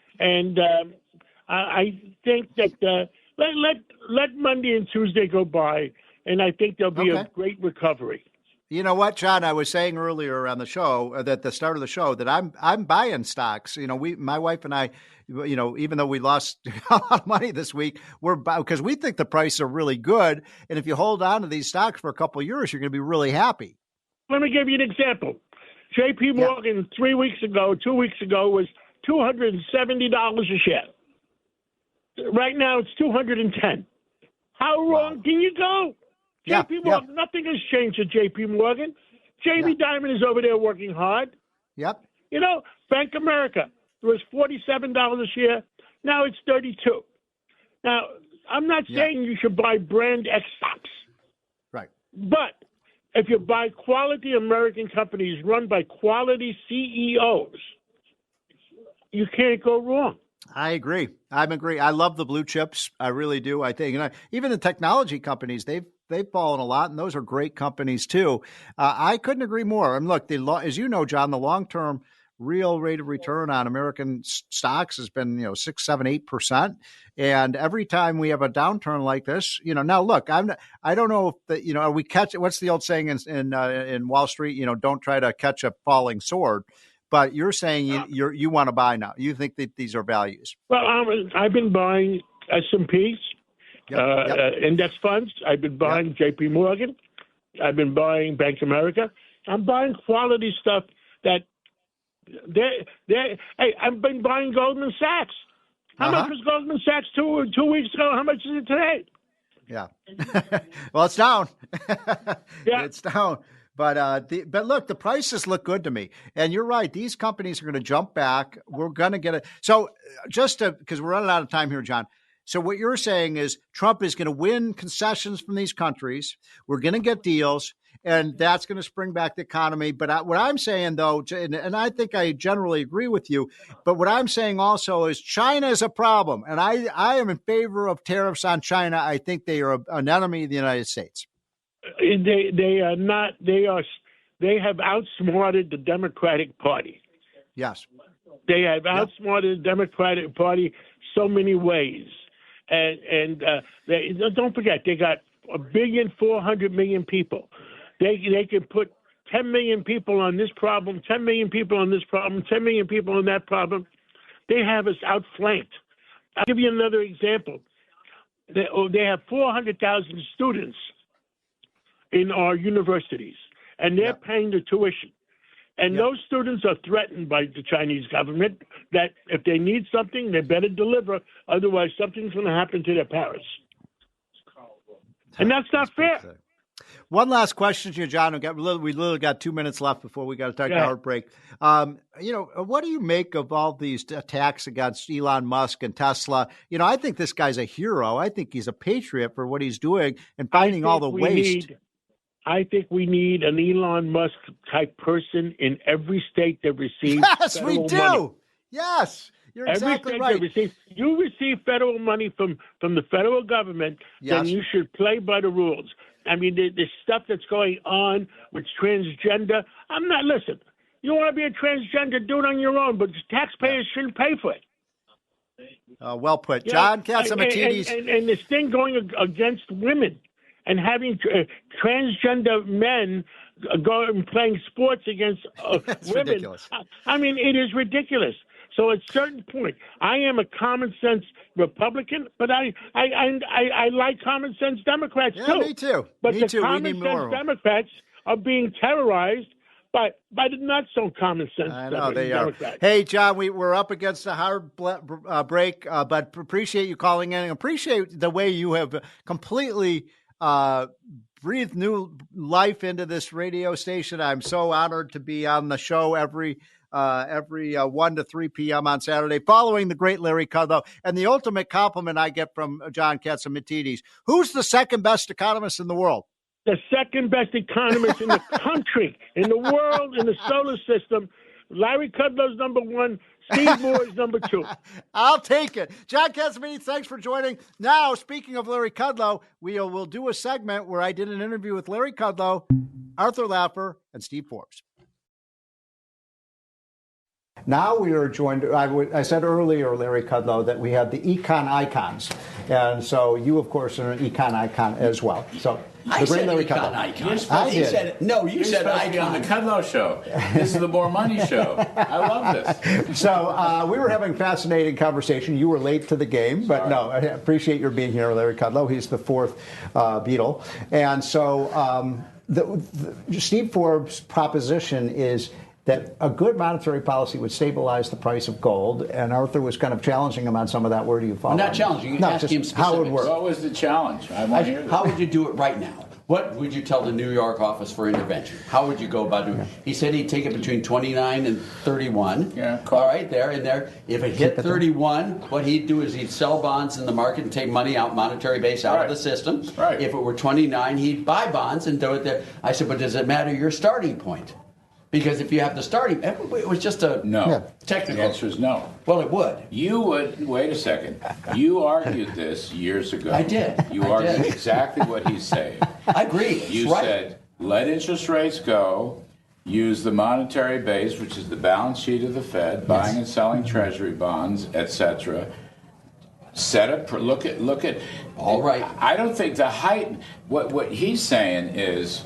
I think that let Monday and Tuesday go by, and I think there'll be a great recovery. You know what, John? I was saying earlier on the show, at the start of the show, that I'm buying stocks. My wife and I, even though we lost a lot of money this week, because we think the prices are really good, and if you hold on to these stocks for a couple of years, you're going to be really happy. Let me give you an example. J.P. Morgan 2 weeks ago was $270 a share. Right now, it's $210. How wrong can you go? J.P. Morgan, nothing has changed at J.P. Morgan. Jamie Dimon is over there working hard. Yep. Bank of America, it was $47 a share. Now it's $32. Now, I'm not saying you should buy brand X stocks. Right. But if you buy quality American companies run by quality CEOs, you can't go wrong. I agree. I love the blue chips. I really do. I think, even the technology companies, they've fallen a lot, and those are great companies too. I couldn't agree more. And look, as you know, John, the long-term real rate of return on American stocks has been 6, 7, 8%. And every time we have a downturn like this, now look, I don't know if are we what's the old saying in Wall Street? Don't try to catch a falling sword. But you're saying you want to buy now. You think that these are values. Well, I've been buying S&Ps, index funds. I've been buying J.P. Morgan. I've been buying Bank of America. I'm buying quality stuff that hey, I've been buying Goldman Sachs. How much was Goldman Sachs 2 weeks ago? How much is it today? Yeah. Well, it's down. It's down. But look, the prices look good to me. And you're right. These companies are going to jump back. We're going to get it. So because we're running out of time here, John. So what you're saying is Trump is going to win concessions from these countries. We're going to get deals, and that's going to spring back the economy. But what I'm saying, though, and I think I generally agree with you, but what I'm saying also is China is a problem. And I am in favor of tariffs on China. I think they are an enemy of the United States. They are not. They have outsmarted the Democratic Party. Yes, they have outsmarted the Democratic Party so many ways, and don't forget they got 1,400,000,000 people. They can put 10 million people on this problem, 10 million people on this problem, 10 million people on that problem. They have us outflanked. I'll give you another example. They have 400,000 students in our universities, and they're paying the tuition. And those students are threatened by the Chinese government that if they need something, they better deliver. Otherwise, something's going to happen to their parents. And that's not fair. One last question to you, John. We literally got 2 minutes left before we got to take a hard break. What do you make of all these attacks against Elon Musk and Tesla? I think this guy's a hero. I think he's a patriot for what he's doing and finding all the waste. I think we need an Elon Musk type person in every state that receives Yes, we do. Money. Yes, you're exactly right. You receive federal money from the federal government, then you should play by the rules. I mean, the stuff that's going on with transgender. Listen, you want to be a transgender, do it on your own, but taxpayers shouldn't pay for it. Well put. John Catsimatidis. And this thing going against women and having transgender men going playing sports against women. Ridiculous. I mean, it is ridiculous. So at a certain point, I am a common sense Republican, but I like common sense Democrats too. Me too. But me the too. common sense Democrats are being terrorized by the not so common sense. I know they Democrats. are. Hey, John, we're up against a hard break, but appreciate you calling in. Appreciate the way you have completely breathed new life into this radio station. I'm so honored to be on the show every 1 to 3 p.m. on Saturday, following the great Larry Kudlow. And the ultimate compliment I get from John Catsimatidis. Who's the second best economist in the world? The second best economist in the country, in the world, in the solar system. Larry Kudlow's number one. Steve Moore is number two. I'll take it. John Catsimatidis, thanks for joining. Now, speaking of Larry Kudlow, we'll do a segment where I did an interview with Larry Kudlow, Arthur Laffer, and Steve Forbes. Now we are joined, I said earlier, Larry Kudlow, that we have the econ icons. And so you, of course, are an econ icon as well. So I said Larry econ icon. You said icon. On the Kudlow Show. This is the More Money Show. I love this. So we were having a fascinating conversation. You were late to the game, but no, I appreciate your being here, Larry Kudlow. He's the fourth Beatle. And so Steve Forbes' proposition is that a good monetary policy would stabilize the price of gold, and Arthur was kind of challenging him on some of that. Where do you follow? I'm not challenging. No, asking him specifics. How it would work. What was the challenge? I want to hear that. How would you do it right now? What would you tell the New York Office for Intervention? How would you go about doing it? He said he'd take it between 29 and 31. Yeah, cool. All right, there and there. If it hit 31, what he'd do is he'd sell bonds in the market and take money out, monetary base out of the system. Right. If it were 29, he'd buy bonds and do it there. I said, but does it matter your starting point? Because if you have the starting, it was just a technical. The answer is no. Well, it would. You would. Wait a second. You argued this years ago. I did. You argued exactly what he's saying. I agree. You said, let interest rates go, use the monetary base, which is the balance sheet of the Fed, buying and selling treasury bonds, etc. Look at. All right. I don't think the height. What he's saying is,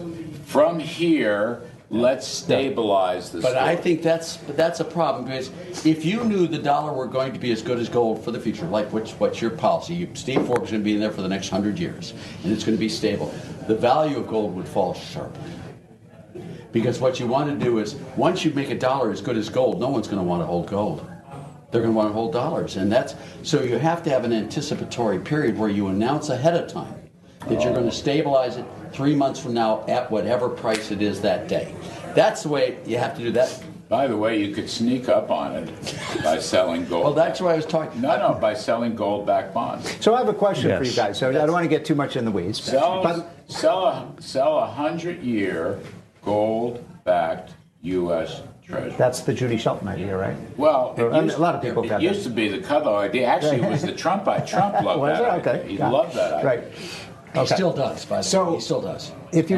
from here, let's stabilize the But story. I think that's a problem, because if you knew the dollar were going to be as good as gold for the future, like what's your policy? Steve Forbes is going to be in there for the next 100 years, and it's going to be stable. The value of gold would fall sharply. Because what you want to do is, once you make a dollar as good as gold, no one's going to want to hold gold. They're going to want to hold dollars. And so you have to have an anticipatory period where you announce ahead of time that you're going to stabilize it 3 months from now at whatever price it is that day. That's the way you have to do that. By the way, you could sneak up on it by selling gold. Well, that's what I was talking about. No, by selling gold-backed bonds. So I have a question for you guys. So I don't want to get too much in the weeds. Sell a 100-year gold-backed U.S. Treasury. That's the Judy Shelton idea, right? Well, a lot of people got it used to be the Kudlow idea. Actually, it was the Trump idea. Trump loved that idea. Okay. He loved that idea. Right. He still does, by the way. He still does. If you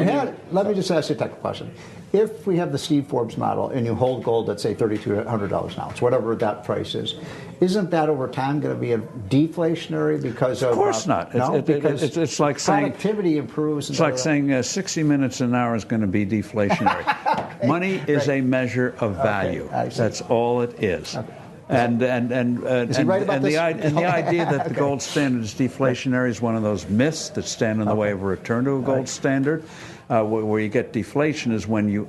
let me just ask you a technical question. If we have the Steve Forbes model and you hold gold at, say, $3,200 an ounce, whatever that price is, isn't that over time going to be a deflationary because of... Of course not. Because it's like saying... productivity improves. It's like saying 60 minutes an hour is going to be deflationary. Money is a measure of value. That's all it is. Okay. And the idea that the Okay. gold standard is deflationary is one of those myths that stand in the way of a return to a gold standard. Where you get deflation is when you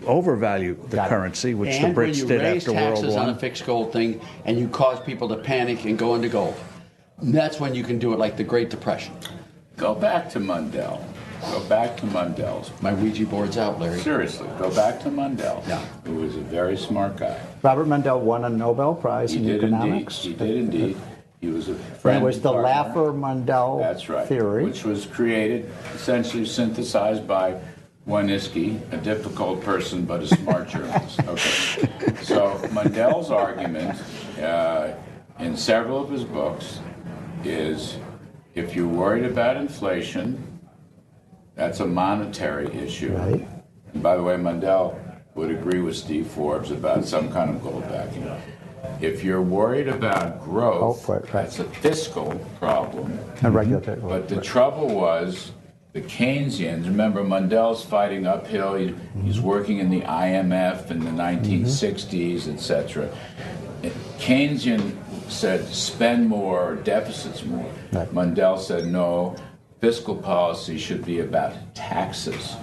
overvalue the currency, which the Brits did after World War I. And when you raise taxes on a fixed gold thing and you cause people to panic and go into gold. That's when you can do it like the Great Depression. Go back to Mundell. Go back to Mundell's. My Ouija board's out, Larry. Seriously, go back to Mundell, who was a very smart guy. Robert Mundell won a Nobel Prize in economics. He did indeed. He was a friend. It was the Laffer-Mundell theory. Which was created, essentially synthesized by Winiski, a difficult person but a smart journalist. Okay. So Mundell's argument in several of his books is if you're worried about inflation, that's a monetary issue. Right. And by the way, Mundell would agree with Steve Forbes about some kind of gold backing. If you're worried about growth, that's a fiscal problem. And regulatory. But the trouble was the Keynesians, remember Mundell's fighting uphill, he's working in the IMF in the 1960s, etc. Keynesian said spend more, deficits more. Right. Mundell said no, fiscal policy should be about taxes,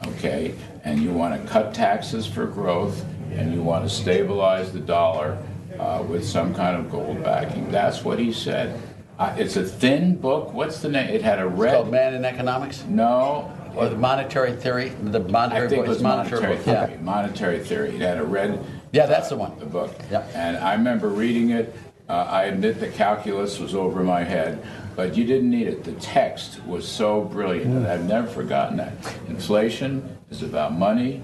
okay? And you want to cut taxes for growth, and you want to stabilize the dollar with some kind of gold backing. That's what he said. It's a thin book. What's the name? It had a red... It's called Man in Economics? No. Or the Monetary Theory? The monetary I think book. it was Monetary Theory. Monetary Theory. It had a red... Yeah, that's the one. The book. Yeah. And I remember reading it. I admit the calculus was over my head, but you didn't need it. The text was so brilliant, and I've never forgotten that. Inflation is about money.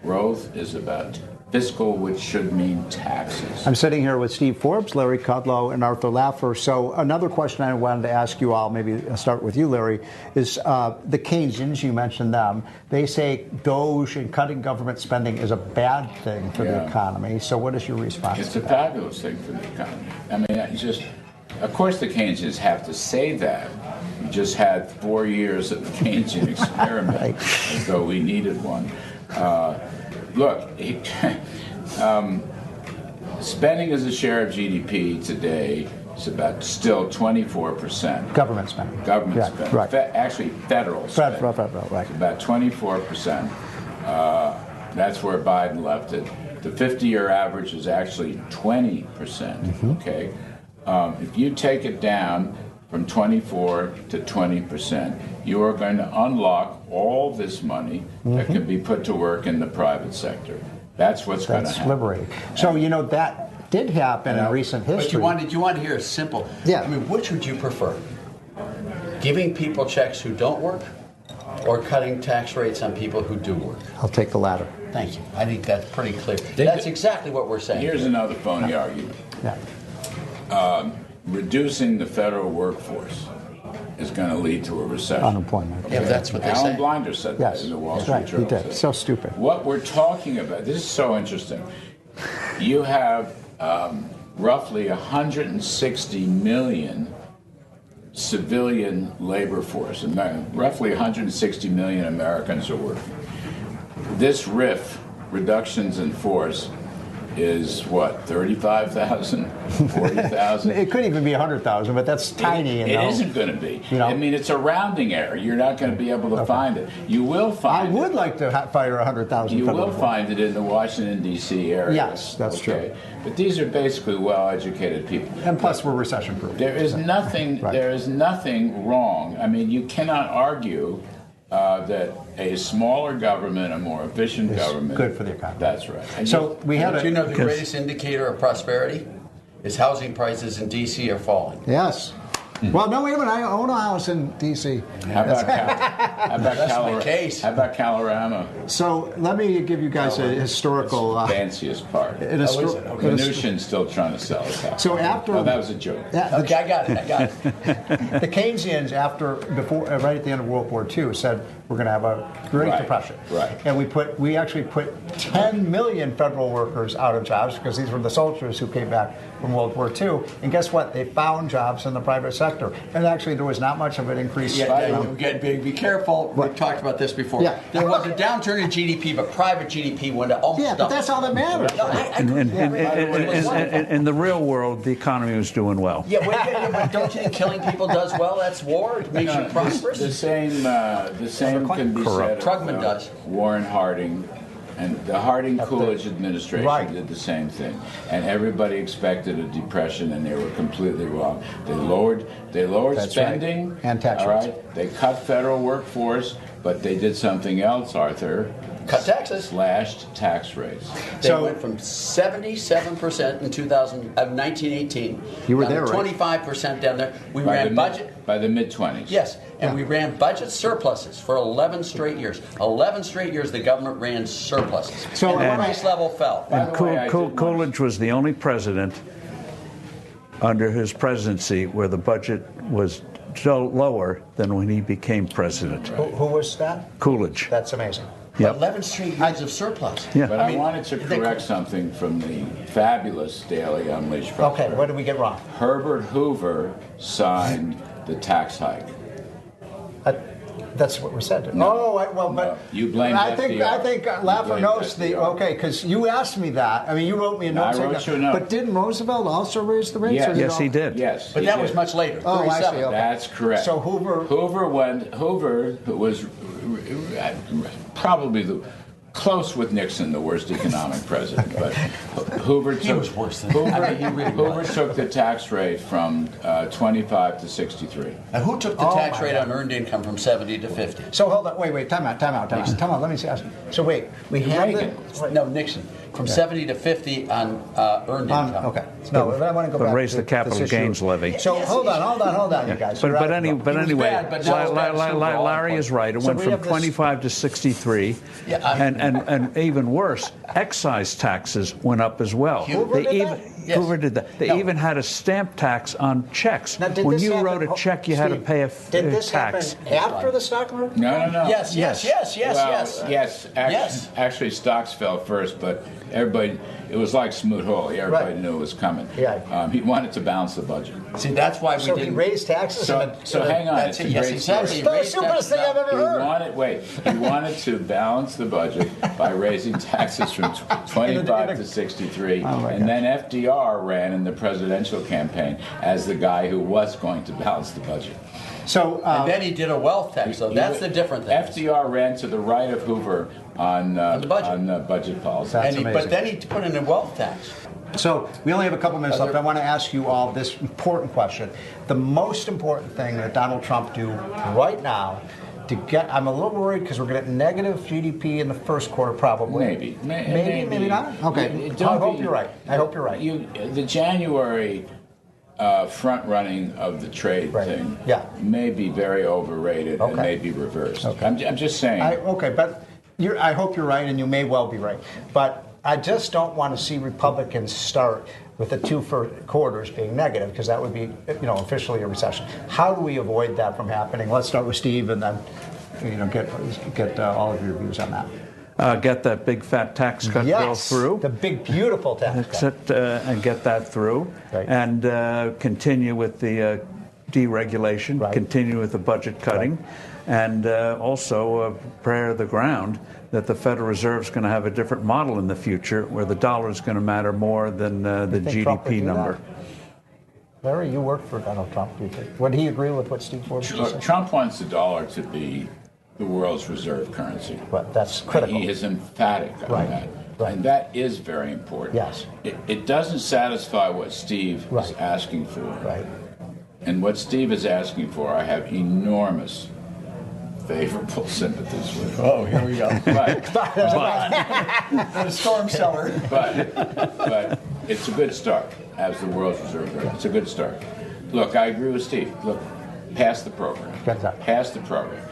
Growth is about fiscal, which should mean taxes. I'm sitting here with Steve Forbes, Larry Kudlow, and Arthur Laffer. So another question I wanted to ask you all, maybe I'll start with you, Larry, is the Keynesians, you mentioned them. They say Doge and cutting government spending is a bad thing for the economy. So what is your response It's to a fabulous thing for the economy. I mean, it's just, of course the Keynesians have to say that. We just had 4 years of the Keynesian experiment, Right. as though we needed one. Look, spending as a share of GDP today is about still 24%. government spending? Government spending. Right. Actually, federal spending. Federal, right. It's about 24%. That's where Biden left it. The 50-year average is actually 20%. Okay, if you take it down from 24 to 20%, you are going to unlock all this money that can be put to work in the private sector. That's what's going to happen. That's liberating. So, that did happen in recent history. But you want to hear a simple... Yeah. I mean, which would you prefer? Giving people checks who don't work or cutting tax rates on people who do work? I'll take the latter. Thank you. I think that's pretty clear. That's exactly what we're saying. Here's another phony argument. Yeah. Reducing the federal workforce is going to lead to a recession. Unemployment. Yeah, that's what they Alan say. Blinder said that in the Wall Street right. Journal. He did. So stupid. What we're talking about, this is so interesting. You have roughly 160 million civilian labor force. Roughly 160 million Americans are working. This RIF, reductions in force, is what, 35,000, 40,000? It could even be 100,000, but that's tiny. It isn't going to be. I mean, it's a rounding error. You're not going to be able to find it. You will find it. I would like to fire 100,000. You will find it in the Washington, D.C. area. Yes, that's true. But these are basically well-educated people. And plus, we're recession-proof. There is nothing. Right. There is nothing wrong. I mean, you cannot argue that a smaller government, a more efficient government, good for the economy. That's right. And So we had But the greatest indicator of prosperity is housing prices in D.C. are falling. Yes. Well, no, wait a minute. I own a house in D.C. How about Colorado? So let me give you guys a historical... the fanciest part. Mnuchin's still trying to sell his house. So after... that was a joke. Okay, I got it. The Keynesians, right at the end of World War II, said we're going to have a Great Depression. Right. And we actually put 10 million federal workers out of jobs because these were the soldiers who came back from World War II. And guess what? They found jobs in the private sector. And actually, there was not much of an increase. Be careful. We've talked about this before. Yeah. There was a downturn in GDP, but private GDP went up. Yeah, but that's all that matters. In the real world, the economy was doing well. Yeah, but don't you think killing people does well? That's war. It makes you prosperous. The same can be said Krugman does. Warren Harding. And the Harding-Coolidge administration did the same thing, and everybody expected a depression, and they were completely wrong. They lowered spending and tax rates. They cut federal workforce, but they did something else, Arthur. Cut taxes. Slashed tax rates. They went from 77% in 1918. You were down there, to 25% down there. We ran budget by the mid-20s. Yes, and we ran budget surpluses for 11 straight years. 11 straight years, the government ran surpluses. So and the price level fell. And Coolidge was the only president under his presidency where the budget was so lower than when he became president. Who was that? Coolidge. That's amazing. Yep. 11 straight years of surplus. Yeah. But I wanted to correct something from the fabulous Daily Unleashed. Okay, what did we get wrong? Herbert Hoover signed the tax hike. That's what was said. No, but you blame FDR. I think Laffer knows because you asked me that. I mean, you wrote me a note. I wrote you a note. But didn't Roosevelt also raise the rates? Yes, he did. Yes, but that was much later. Oh, I see. Okay. That's correct. So Hoover was probably close with Nixon, the worst economic president, but Hoover took, was worse than Hoover took the tax rate from 25 to 63. Now, who took the tax rate on earned income from 70 to 50? So hold on, wait, time out. Let me see. So wait, we had Nixon. From 70 to 50 on earned income. Okay. No, I want to go back to raise the capital gains levy. So hold on, you guys. But anyway, Larry is right. It went from 25 to 63, and even worse, excise taxes went up as well. Hoover did that. They even had a stamp tax on checks. Now, when you wrote a check, you had to pay a tax. Did this happen after the stock market? No. Yes. Actually, stocks fell first, but everybody, it was like Smoot Hall. Everybody knew it was coming. Yeah. He wanted to balance the budget. See, that's why we didn't. So he raised taxes? So hang on. That's yes, exactly. It's the stupidest thing I've ever heard. He wanted to balance the budget by raising taxes from 25 to 63. And then FDR ran in the presidential campaign as the guy who was going to balance the budget. So and then he did a wealth tax. So that's the different thing. FDR ran to the right of Hoover on the budget policy. But then he put in a wealth tax. So we only have a couple minutes left. I want to ask you all this important question. The most important thing that Donald Trump do right now to get, I'm a little worried because we're going to get negative GDP in the first quarter probably. Maybe not? Okay. I hope you're right. The January front running of the trade thing may be very overrated and may be reversed. Okay. I'm just saying. But I hope you're right, and you may well be right. But I just don't want to see Republicans start with the two first quarters being negative, because that would be, officially a recession. How do we avoid that from happening? Let's start with Steve, and then, get all of your views on that. Get that big fat tax cut bill through. The big beautiful tax cut. And get that through. Right. And continue with the deregulation. Right. Continue with the budget cutting. Right. And also prepare the ground that the Federal Reserve is going to have a different model in the future, where the dollar is going to matter more than the GDP number. Larry, you worked for Donald Trump. Do you think? Would he agree with what Steve Forbes said? Trump wants the dollar to be the world's reserve currency. But that's critical. He is emphatic on that. Right. And that is very important. Yes. It doesn't satisfy what Steve is asking for. Right. And what Steve is asking for, I have enormous favorable sympathies with. Oh, here we go. But the storm cellar. But it's a good start as the world's reserve currency. It's a good start. Look, I agree with Steve. Look, pass the program. Pass the program.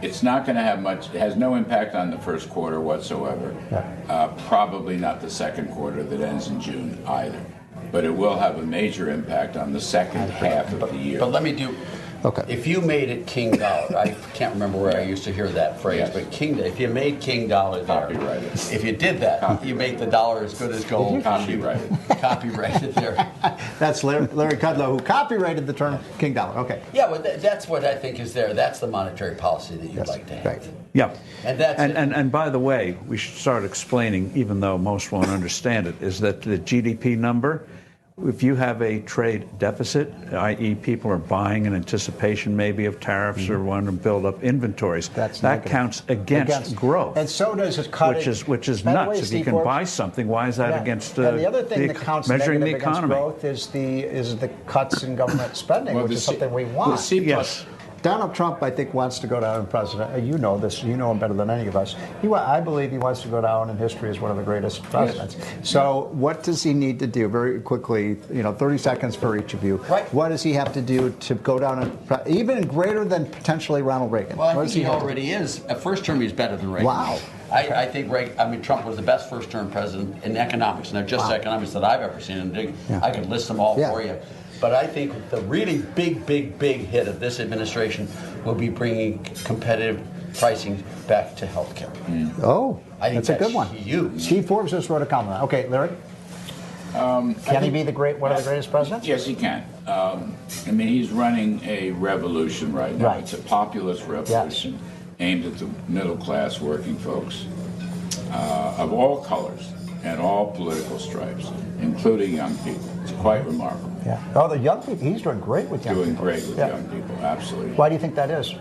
It's not going to have much. It has no impact on the first quarter whatsoever. Yeah. Probably not the second quarter that ends in June either. But it will have a major impact on the second half of the year. But let me do. Okay. If you made it King Dollar, I can't remember where I used to hear that phrase, but if you made King Dollar there, copyrighted. If you did that, you make the dollar as good as gold. Copyrighted. Copyrighted there. That's Larry Kudlow, who copyrighted the term King Dollar. Okay. Yeah, well, that's what I think is there. That's the monetary policy that you'd like to have. Right. Yeah. And that's and by the way, we should start explaining, even though most won't understand it, is that the GDP number, if you have a trade deficit, i.e. people are buying in anticipation maybe of tariffs or want to build up inventories, that counts against growth. And so does it cut which is nuts. If you can buy something, why is that against and the other thing that counts measuring the against economy? Growth is the cuts in government spending, which is something we want. Yes. Donald Trump, I think, wants to go down as president. You know this. You know him better than any of us. I believe he wants to go down in history as one of the greatest presidents. Yes. So what does he need to do? Very quickly, 30 seconds for each of you. Right. What does he have to do to go down, even greater than potentially Ronald Reagan? Well, I think he already is. At first term, he's better than Reagan. Wow. I think Trump was the best first-term president in economics, and they're just economics that I've ever seen. And I could list them all for you. But I think the really big hit of this administration will be bringing competitive pricing back to healthcare. Oh, I think that's a good one. Huge. Steve Forbes just wrote a comment. Okay, Larry? Can he be one of the greatest presidents? Yes, he can. He's running a revolution right now. Right. It's a populist revolution aimed at the middle-class working folks of all colors and all political stripes, including young people. It's quite remarkable. Yeah. Oh, the young people. He's doing great with young people. Doing great with young people, absolutely. Why do you think that is?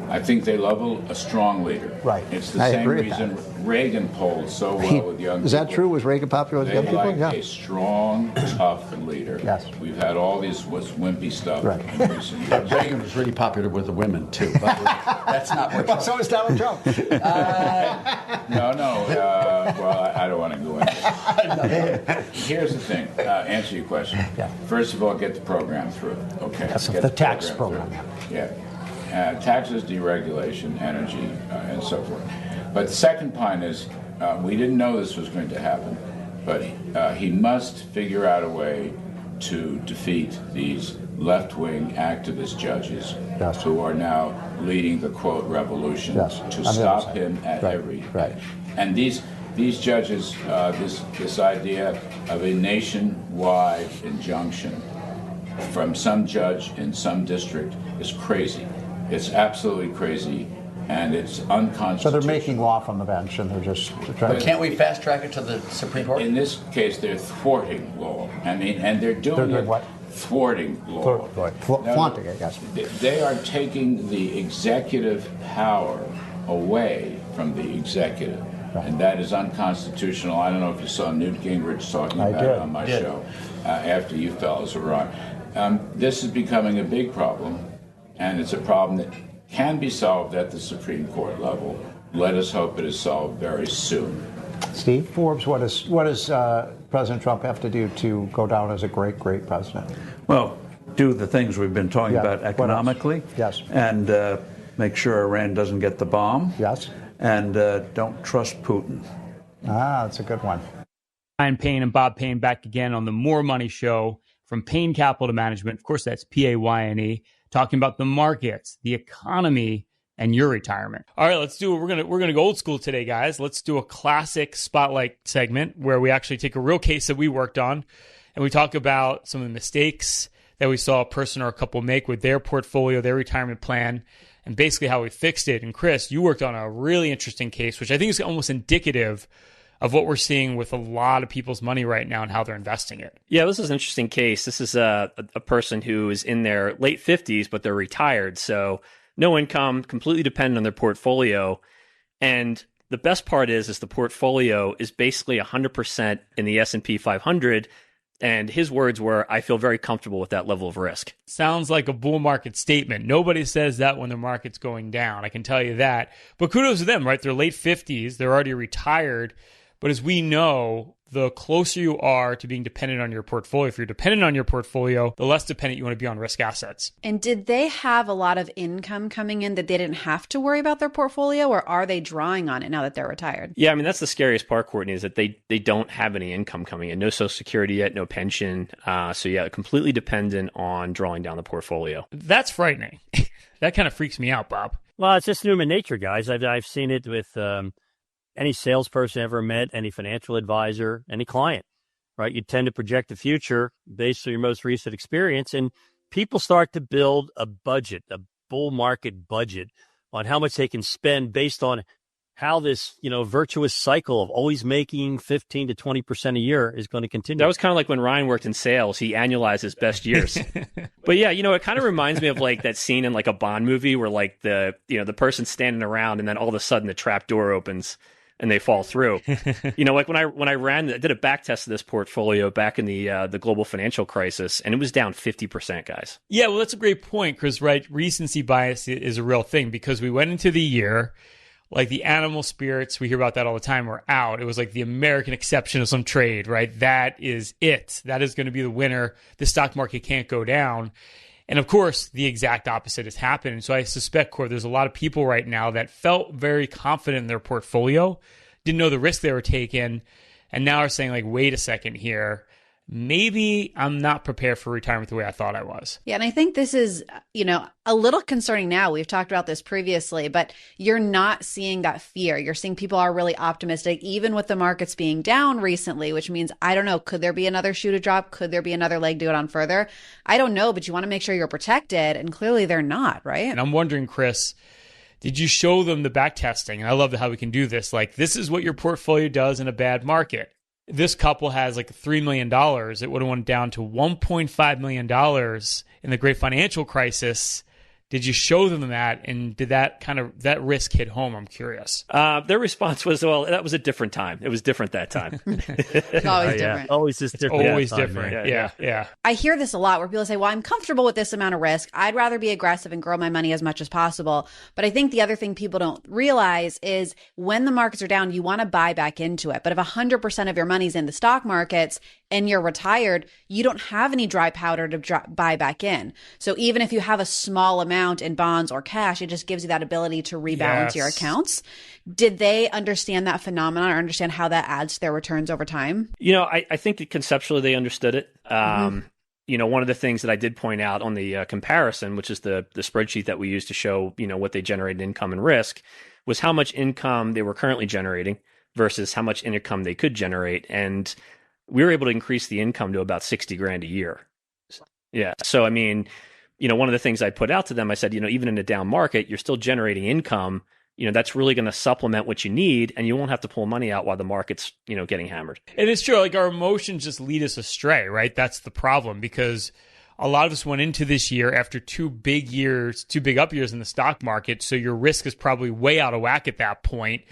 I think they love a strong leader. Right. It's the same reason Reagan polled so well with young people. Is that true? Was Reagan popular with young people? They like a strong, tough leader. Yes. We've had all this wimpy stuff in recent years. Reagan was really popular with the women, too. But that's not what so is Donald Trump. No. Well, I don't want to go into it. Here's the thing. Answer your question. Yeah. First of all, get the program through. Okay. That's the tax program. Yeah. Taxes, deregulation, energy, and so forth. But the second point is, we didn't know this was going to happen, but he must figure out a way to defeat these left-wing activist judges who are now leading the, quote, revolution to stop him at every... Right. And these judges, this idea of a nationwide injunction from some judge in some district is crazy. It's absolutely crazy, and it's unconstitutional. So they're making law from the bench, and they're just trying. But can't we fast track it to the Supreme Court? In this case, they're thwarting law. And they're doing what? Thwarting law. Flaunting, I guess. They are taking the executive power away from the executive. Right. And that is unconstitutional. I don't know if you saw Newt Gingrich talking about it on my show after you fellas were on. This is becoming a big problem. And it's a problem that can be solved at the Supreme Court level. Let us hope it is solved very soon. Steve Forbes, what does President Trump have to do to go down as a great president? Well, do the things we've been talking about economically. Yes. And make sure Iran doesn't get the bomb. Yes. And don't trust Putin. That's a good one. Ryan Payne and Bob Payne back again on the More Money Show from Payne Capital Management. Of course, that's Payne. Talking about the markets, the economy, and your retirement. All right, let's do it. We're gonna go old school today, guys. Let's do a classic spotlight segment where we actually take a real case that we worked on, and we talk about some of the mistakes that we saw a person or a couple make with their portfolio, their retirement plan, and basically how we fixed it. And Chris, you worked on a really interesting case, which I think is almost indicative of what we're seeing with a lot of people's money right now and how they're investing it. Yeah, this is an interesting case. This is a person who is in their late 50s, but they're retired. So no income, completely dependent on their portfolio. And the best part is the portfolio is basically 100% in the S&P 500. And his words were, I feel very comfortable with that level of risk. Sounds like a bull market statement. Nobody says that when the market's going down. I can tell you that. But kudos to them, right? They're late 50s. They're already retired. But as we know, the closer you are to being dependent on your portfolio. If you're dependent on your portfolio, the less dependent you want to be on risk assets. And did they have a lot of income coming in that they didn't have to worry about their portfolio, or are they drawing on it now that they're retired? Yeah, I mean, that's the scariest part, Courtney, is that they don't have any income coming in. No Social Security yet, no pension. So yeah, completely dependent on drawing down the portfolio. That's frightening. That kind of freaks me out, Bob. Well, it's just human nature, guys. I've seen it with any salesperson I ever met, any financial advisor, any client, right? You tend to project the future based on your most recent experience, and people start to build a budget, a bull market budget on how much they can spend based on how this, virtuous cycle of always making 15 to 20% a year is going to continue. That was kind of like when Ryan worked in sales. He annualized his best years. But yeah, it kind of reminds me of like that scene in like a Bond movie where like the person's standing around and then all of a sudden the trap door opens and they fall through. Like when I did a back test of this portfolio back in the global financial crisis, and it was down 50%, guys. Yeah, well, that's a great point, Chris, right? Recency bias is a real thing because we went into the year like the animal spirits, we hear about that all the time, were out. It was like the American exceptionalism trade, right? That is it. That is going to be the winner. The stock market can't go down. And of course, the exact opposite has happened. And so I suspect, Cor, there's a lot of people right now that felt very confident in their portfolio, didn't know the risk they were taking, and now are saying like, wait a second here. Maybe I'm not prepared for retirement the way I thought I was. Yeah, and I think this is, a little concerning now. We've talked about this previously, but you're not seeing that fear. You're seeing people are really optimistic, even with the markets being down recently, which means, I don't know, could there be another shoe to drop? Could there be another leg to go down further? I don't know, but you want to make sure you're protected, and clearly they're not, right? And I'm wondering, Chris, did you show them the back testing? And I love how we can do this. Like, this is what your portfolio does in a bad market. This couple has like $3 million. It would have went down to $1.5 million in the great financial crisis. Did you show them that? And did that risk hit home? I'm curious. Their response was, well, that was a different time. It was different that time. It's always different. Always just different. Always different. Yeah. I hear this a lot where people say, well, I'm comfortable with this amount of risk. I'd rather be aggressive and grow my money as much as possible. But I think the other thing people don't realize is when the markets are down, you want to buy back into it. But if 100% of your money's in the stock markets and you're retired, you don't have any dry powder to buy back in. So even if you have a small amount in bonds or cash, it just gives you that ability to rebalance your accounts. Did they understand that phenomenon or understand how that adds to their returns over time? I think that conceptually they understood it. One of the things that I did point out on the comparison, which is the spreadsheet that we use to show, what they generated income and risk, was how much income they were currently generating versus how much income they could generate. And we were able to increase the income to about $60,000 a year. Yeah. So, I mean, one of the things I put out to them, I said, even in a down market, you're still generating income. That's really going to supplement what you need, and you won't have to pull money out while the market's, getting hammered. And it's true. Like, our emotions just lead us astray, right? That's the problem, because a lot of us went into this year after two big up years in the stock market. So your risk is probably way out of whack at that point.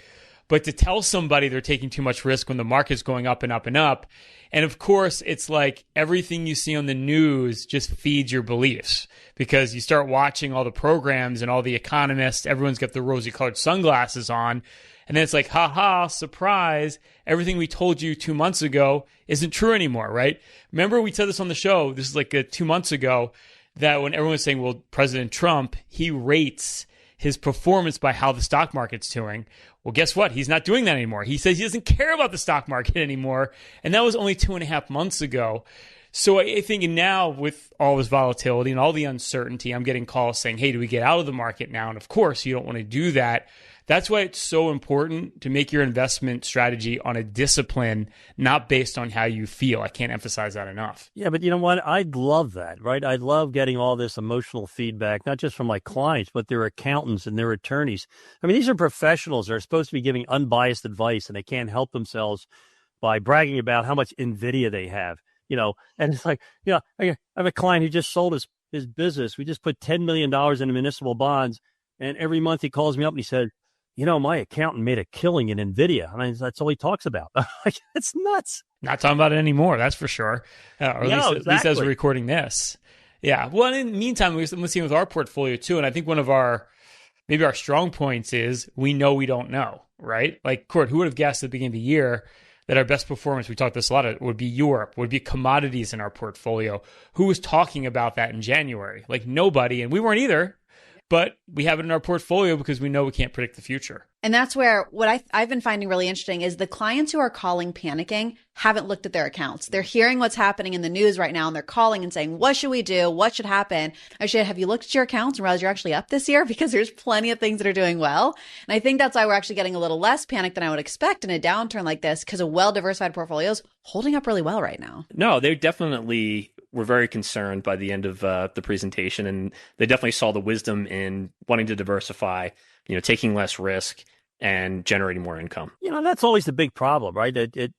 But to tell somebody they're taking too much risk when the market's going up and up and up, and of course, it's like everything you see on the news just feeds your beliefs, because you start watching all the programs and all the economists, everyone's got the rosy colored sunglasses on. And then it's like, ha, surprise. Everything we told you 2 months ago isn't true anymore, right? Remember we said this on the show, this is like 2 months ago, that when everyone was saying, well, President Trump, he rates his performance by how the stock market's doing. Well, guess what? He's not doing that anymore. He says he doesn't care about the stock market anymore. And that was only 2.5 months ago. So I think now with all this volatility and all the uncertainty, I'm getting calls saying, hey, do we get out of the market now? And of course, you don't want to do that. That's why it's so important to make your investment strategy on a discipline, not based on how you feel. I can't emphasize that enough. Yeah, but you know what? I'd love that, right? I'd love getting all this emotional feedback, not just from my clients, but their accountants and their attorneys. I mean, these are professionals that are supposed to be giving unbiased advice, and they can't help themselves by bragging about how much NVIDIA they have, And it's like, I have a client who just sold his business. We just put $10 million into municipal bonds, and every month he calls me up and he said, my accountant made a killing in NVIDIA. I mean, that's all he talks about. It's nuts. Not talking about it anymore, that's for sure. At least as we're recording this. Yeah. Well, in the meantime, we're seeing with our portfolio too. And I think one of our strong points is we know we don't know, right? Like, Court, who would have guessed at the beginning of the year that our best performance, we talked this a lot, would be Europe, would be commodities in our portfolio. Who was talking about that in January? Like nobody, and we weren't either. But we have it in our portfolio because we know we can't predict the future. And that's where what I've been finding really interesting is the clients who are calling panicking haven't looked at their accounts. They're hearing what's happening in the news right now, and they're calling and saying, what should we do? What should happen? Actually, have you looked at your accounts and realized you're actually up this year? Because there's plenty of things that are doing well. And I think that's why we're actually getting a little less panic than I would expect in a downturn like this, because a well-diversified portfolio is holding up really well right now. No, they definitely were very concerned by the end of the presentation, and they definitely saw the wisdom in wanting to diversify, taking less risk and generating more income. That's always the big problem, right? The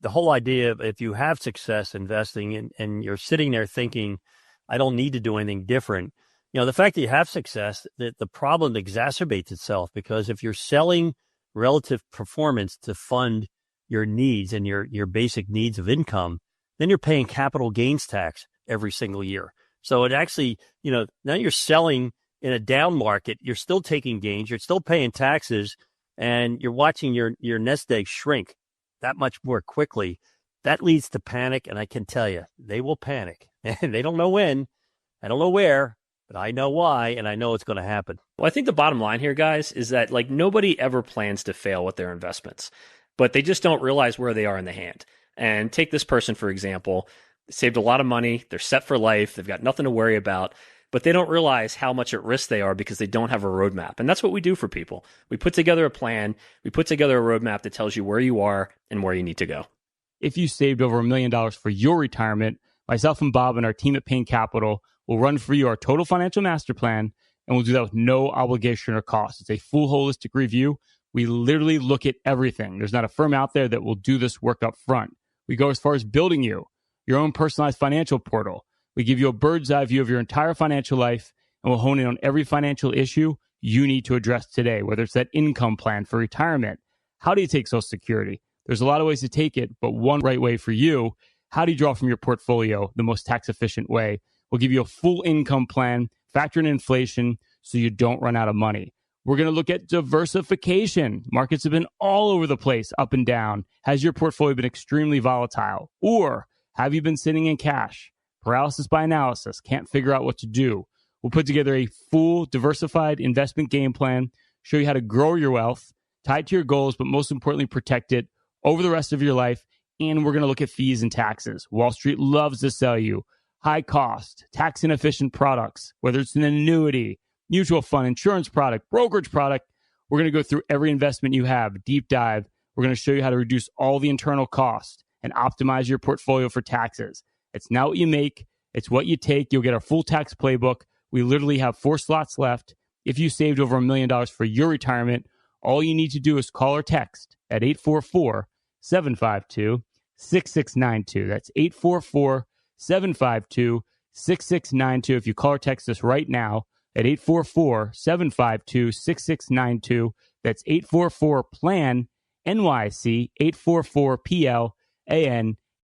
whole idea of if you have success investing and you're sitting there thinking, I don't need to do anything different. The fact that you have success, the problem exacerbates itself, because if you're selling relative performance to fund your needs and your basic needs of income, then you're paying capital gains tax every single year. So it actually, now you're selling in a down market, you're still taking gains, you're still paying taxes, and you're watching your nest egg shrink that much more quickly. That leads to panic, and I can tell you, they will panic. And they don't know when, I don't know where, but I know why, and I know it's going to happen. Well, I think the bottom line here, guys, is that nobody ever plans to fail with their investments, but they just don't realize where they are in the hand. And take this person, for example, saved a lot of money. They're set for life. They've got nothing to worry about, but they don't realize how much at risk they are because they don't have a roadmap. And that's what we do for people. We put together a plan. We put together a roadmap that tells you where you are and where you need to go. If you saved over $1 million for your retirement, myself and Bob and our team at Payne Capital will run for you our total financial master plan, and we'll do that with no obligation or cost. It's a full holistic review. We literally look at everything. There's not a firm out there that will do this work up front. We go as far as building you your own personalized financial portal. We give you a bird's eye view of your entire financial life, and we'll hone in on every financial issue you need to address today, whether it's that income plan for retirement. How do you take Social Security? There's a lot of ways to take it, but one right way for you. How do you draw from your portfolio the most tax efficient way? We'll give you a full income plan, factor in inflation so you don't run out of money. We're going to look at diversification. Markets have been all over the place, up and down. Has your portfolio been extremely volatile? Or have you been sitting in cash? Paralysis by analysis, can't figure out what to do. We'll put together a full diversified investment game plan, show you how to grow your wealth, tie it to your goals, but most importantly, protect it over the rest of your life. And we're going to look at fees and taxes. Wall Street loves to sell you high cost, tax inefficient products, whether it's an annuity, mutual fund, insurance product, brokerage product. We're going to go through every investment you have, deep dive. We're going to show you how to reduce all the internal cost and optimize your portfolio for taxes. It's not what you make, it's what you take. You'll get our full tax playbook. We literally have 4 slots left. If you saved over $1 million for your retirement, all you need to do is call or text at 844-752-6692. That's 844-752-6692. If you call or text us right now at 844-752-6692, that's 844-PLAN-NYC, 844-PLAN